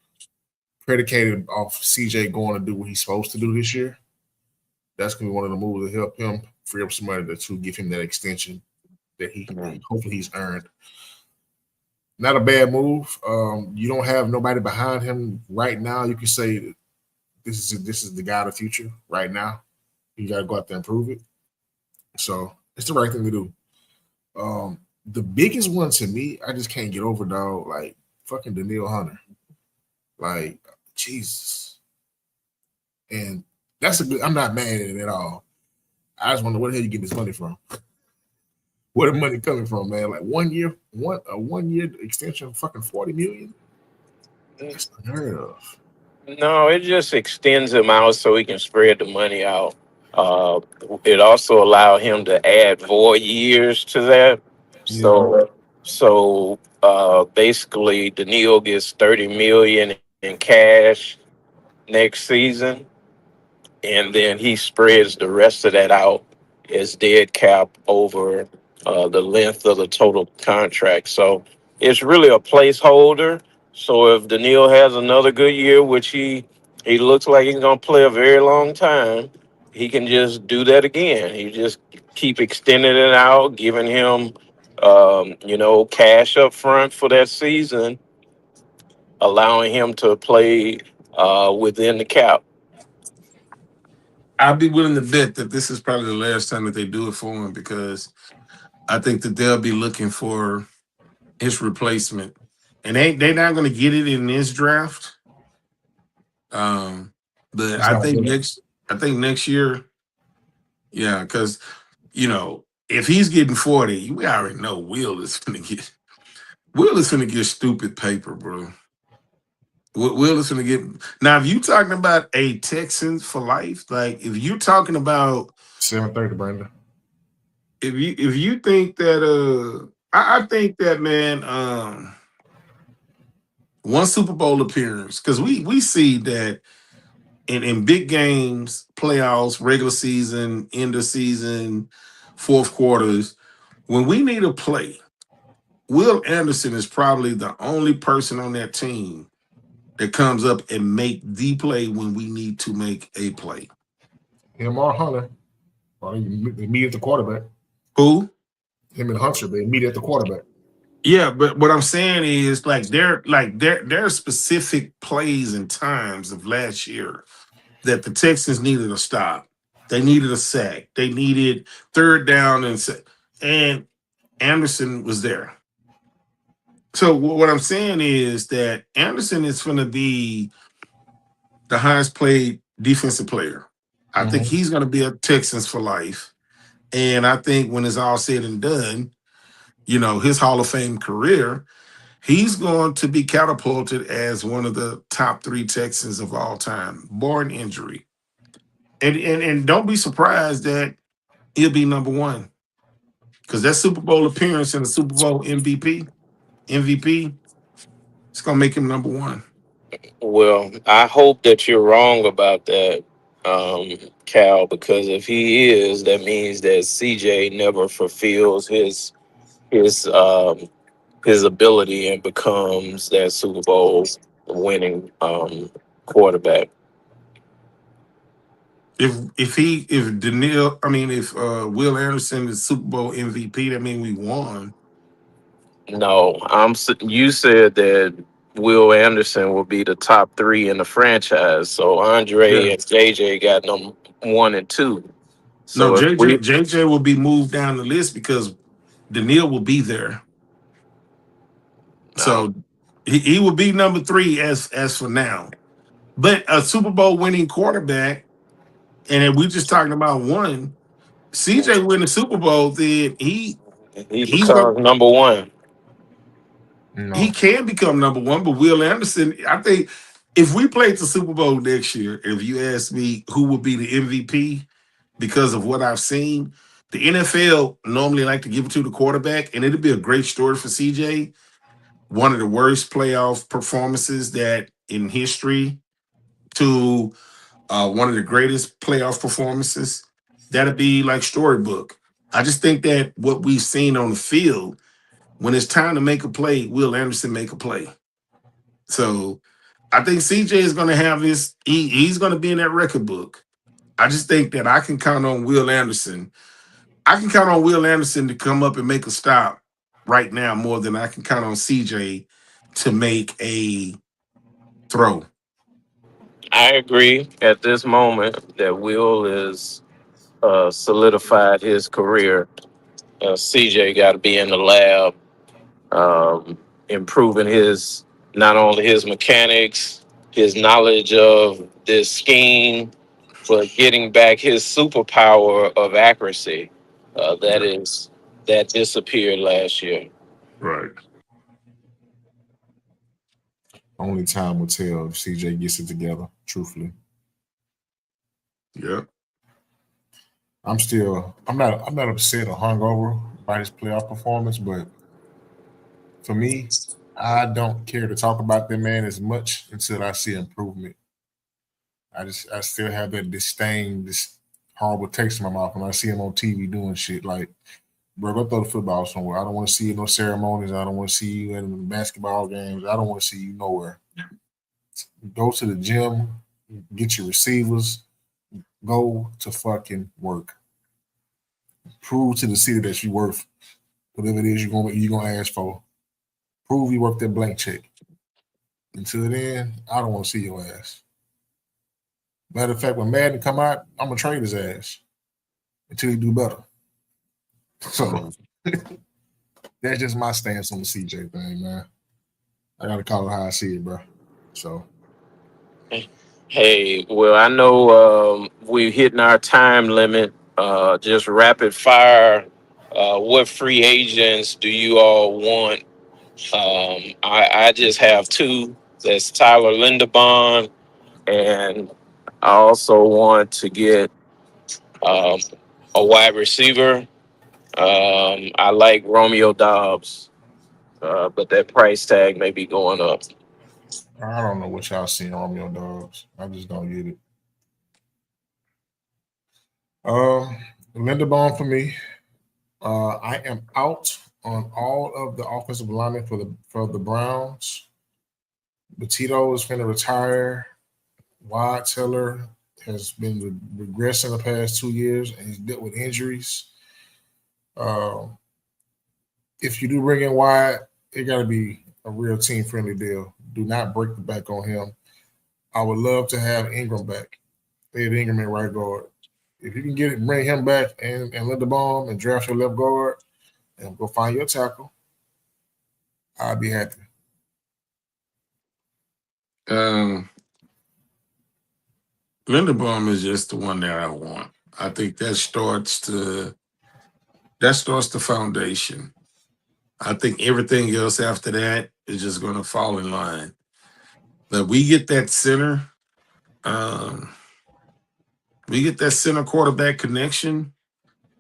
predicated off CJ going to do what he's supposed to do this year. That's gonna be one of the moves to help him free up some money to give him that extension that he Mhm. hopefully he's earned. Not a bad move. You don't have nobody behind him right now. You can say this is the guy of the future right now. You got to go out there and prove it. So it's the right thing to do. The biggest one to me, I just can't get over, dog. Like fucking Daniil Hunter. Like Jesus, and that's a good. I'm not mad at it at all. I just wonder where the hell you get this money from. Where the money coming from, man? Like 1 year, 1 year extension, fucking 40 million. That's unheard of. No, it just extends him out so he can spread the money out. Uh, it also allowed him to add 4 years to that. Yeah, So basically, Daniil gets 30 million in cash next season, and then he spreads the rest of that out as dead cap over the length of the total contract. So it's really a placeholder. So if Daniil has another good year, which he looks like he's gonna play a very long time, he can just do that again. He just keep extending it out, giving him cash up front for that season, allowing him to play within the cap. I'd be willing to bet that this is probably the last time that they do it for him because I think that they'll be looking for his replacement, and they're not going to get it in this draft. Um, but it's not good. I think next year, yeah, because if he's getting 40, we already know Will is gonna get stupid paper, bro. Will is gonna get now. If you talking about a Texan for life, like if you talking about 7:30, Brandon. if you think that I think that man one Super Bowl appearance because we see that in big games, playoffs, regular season, end of season, fourth quarters, when we need a play, Will Anderson is probably the only person on that team that comes up and make the play when we need to make a play. Him or Hunter. Or they meet at the quarterback. Who? Him and Hunter, they meet at the quarterback. Yeah, but what I'm saying is there are specific plays and times of last year that the Texans needed a stop. They needed a sack. They needed third down and Anderson was there. So what I'm saying is that Anderson is going to be the highest paid defensive player. I think Mm-hmm. he's going to be a Texans for life. And I think when it's all said and done, his Hall of Fame career, he's going to be catapulted as one of the top 3 Texans of all time, barring injury. And don't be surprised that he'll be number 1 because that Super Bowl appearance and the Super Bowl MVP, it's going to make him number 1. Well, I hope that you're wrong about that, Cal, because if he is, that means that CJ never fulfills his his ability and becomes that Super Bowl winning quarterback. If Will Anderson is Super Bowl MVP, that means we won. No, you said that Will Anderson will be the top three in the franchise. So Yeah. Andre and JJ got number one and two. No, So if JJ we JJ will be moved down the list because Daniil will be there. no, So he will be number 3 as for now. But a Super Bowl winning quarterback, and then we just talking about one. CJ win the Super Bowl, then He he's going becomes number one. he No. can become number one. But Will Anderson, I think, if we played the Super Bowl next year, if you ask me who would be the MVP because of what I've seen, the NFL normally like to give it to the quarterback, and it'd be a great story for CJ. One of the worst playoff performances that in history to one of the greatest playoff performances. That'd be like storybook. I just think that what we've seen on the field, when it's time to make a play, Will Anderson make a play. So I think CJ is going to have he's going to be in that record book. I just think that I can count on Will Anderson. I can count on Will Anderson to come up and make a stop right now more than I can count on CJ to make a throw. I agree at this moment that Will is solidified his career. CJ got to be in the lab, improving his not only his mechanics, his knowledge of this scheme, but getting back his superpower of accuracy. That Yeah, is that disappeared last year. right. Only time will tell if CJ gets it together. Truthfully, Yeah. I'm not upset or hungover by his playoff performance, but for me, I don't care to talk about that man as much until I see improvement. I still have that disdain, this horrible taste in my mouth when I see him on TV doing shit like, bro, go throw the football somewhere. I don't want to see you no ceremonies. I don't want to see you in the basketball games. I don't want to see you nowhere. Go to the gym, get your receivers, go to fucking work. Prove to the city that you worth whatever it is you're gonna ask for. Prove you worth that blank check. Until then, I don't want to see your ass. Matter of fact, when Madden come out, I'm gonna trade his ass until he do better. So Mhm. that's just my stance on the CJ thing, man. I gotta call it how I see it, bro. So Hey, well, I know we're hitting our time limit. Just rapid fire. What free agents do you all want? I just have two. That's Tyler Linderbaum, and I also want to get um, a wide receiver. I like Romeo Dobbs, but that price tag may be going up. I don't know what y'all seeing on your dogs. I just don't get it. Um, Linderbaum for me. I am out on all of the offensive linemen for the Browns. Batito is going to retire. Wyatt Teller has been regressing the past 2 years, and he's dealt with injuries. Um, if you do bring in Wyatt, it got to be a real team friendly deal. Do not break the back on him. I would love to have Ingram back. They had Ingram in right guard. If you can bring him back and let the bomb and draft your left guard and go find your tackle, I'd be happy. Um, Linderbaum is just the one that I want. I think that starts the foundation. I think everything else after that is just going to fall in line. But um, we get that center quarterback connection,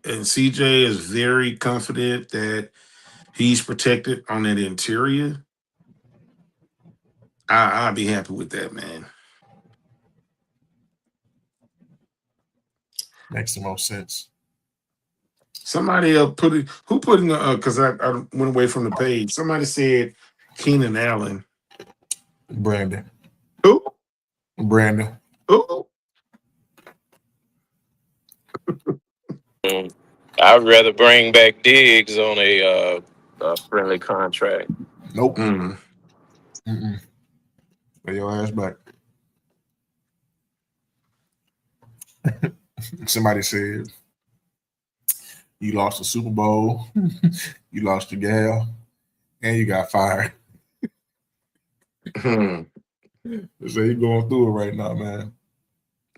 and CJ is very confident that he's protected on that interior. I'll be happy with that, man. Makes the most sense. Somebody else put it. Who put in the? Because I went away from the page. Somebody said Keenan Allen. Brandon. Who? Brandon. Who? Mm. I'd rather bring back Diggs on a friendly contract. Nope. Mm. Mm-mm. Lay your ass back. Somebody said you lost the Super Bowl, you lost your gal, and you got fired. Hmm. So you going through it right now, man.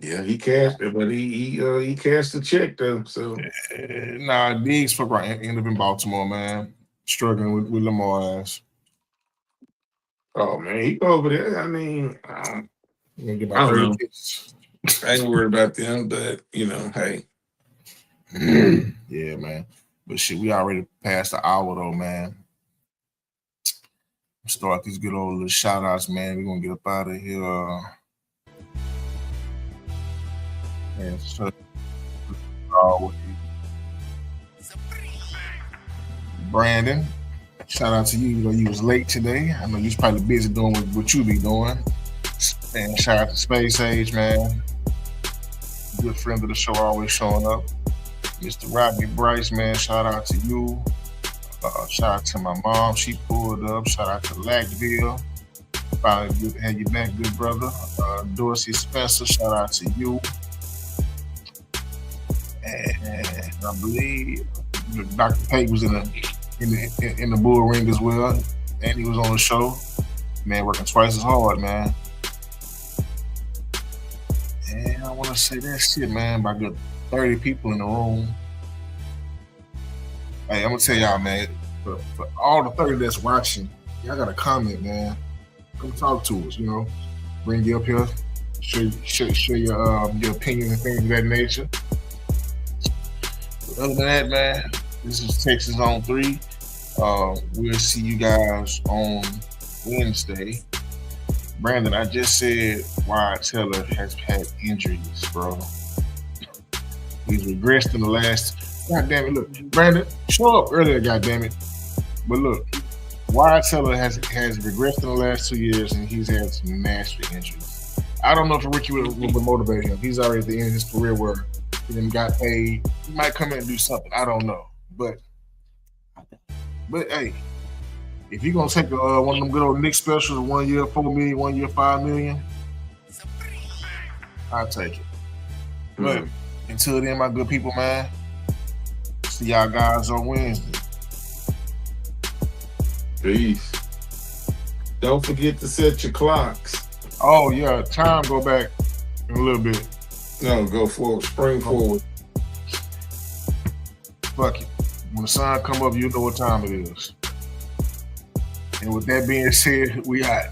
Yeah, he cashed it, but he cashed the check though. So Nah, Diggs fuck right end up in Baltimore, man. Struggling with Lamar ass. oh man, he go over there. I mean, You gonna get I about don't 30 know. pitches. I ain't worried about them, but hey. Yeah, man. But shit, we already passed the hour though, man. Start these good old little shout outs, man. We're gonna get up out of here. And so, Brandon, shout out to you. You know, you was late today. I know you was probably busy doing what you be doing. And shout out to Space Age, man. Good friend of the show, always showing up. Mr. Rodney Bryce, man, shout out to you. Shout out to my mom. She pulled up. Shout out to Lackville. Finally good to have you back, good brother. Dorsey Spencer, shout out to you. And I believe Dr. Pate was in the bull ring as well. And he was on the show. Man, working twice as hard, man. And I want to say that shit, man, about good 30 people in the room. Hey, I'm going to tell y'all, man, for all the 30 that's watching, y'all got to comment, man. Come talk to us, you know. Bring you up here. Share your opinions and things of that nature. But other than that, man, this is Texas on 3. We'll see you guys on Wednesday. Brandon, I just said Wyatt Teller has had injuries, bro. He's regressed in the last. God damn it! Look, Brandon, show up earlier. God damn it! But look, Wyatt Teller has regressed in the last 2 years, and he's had some nasty injuries. I don't know if Ricky would motivate him. He's already at the end of his career where he then got paid. He might come in and do something. I don't know, but hey. If you're gonna take one of them good old Nick specials, 1 year $4 million, 1 year $5 million, I'll take it. But until then, my good people, man, see y'all guys on Wednesday. Peace. Don't forget to set your clocks. Oh yeah, time go back in a little bit. No, go forward. Spring forward. Fuck it. When the sun come up, you know what time it is. And with that being said, we out.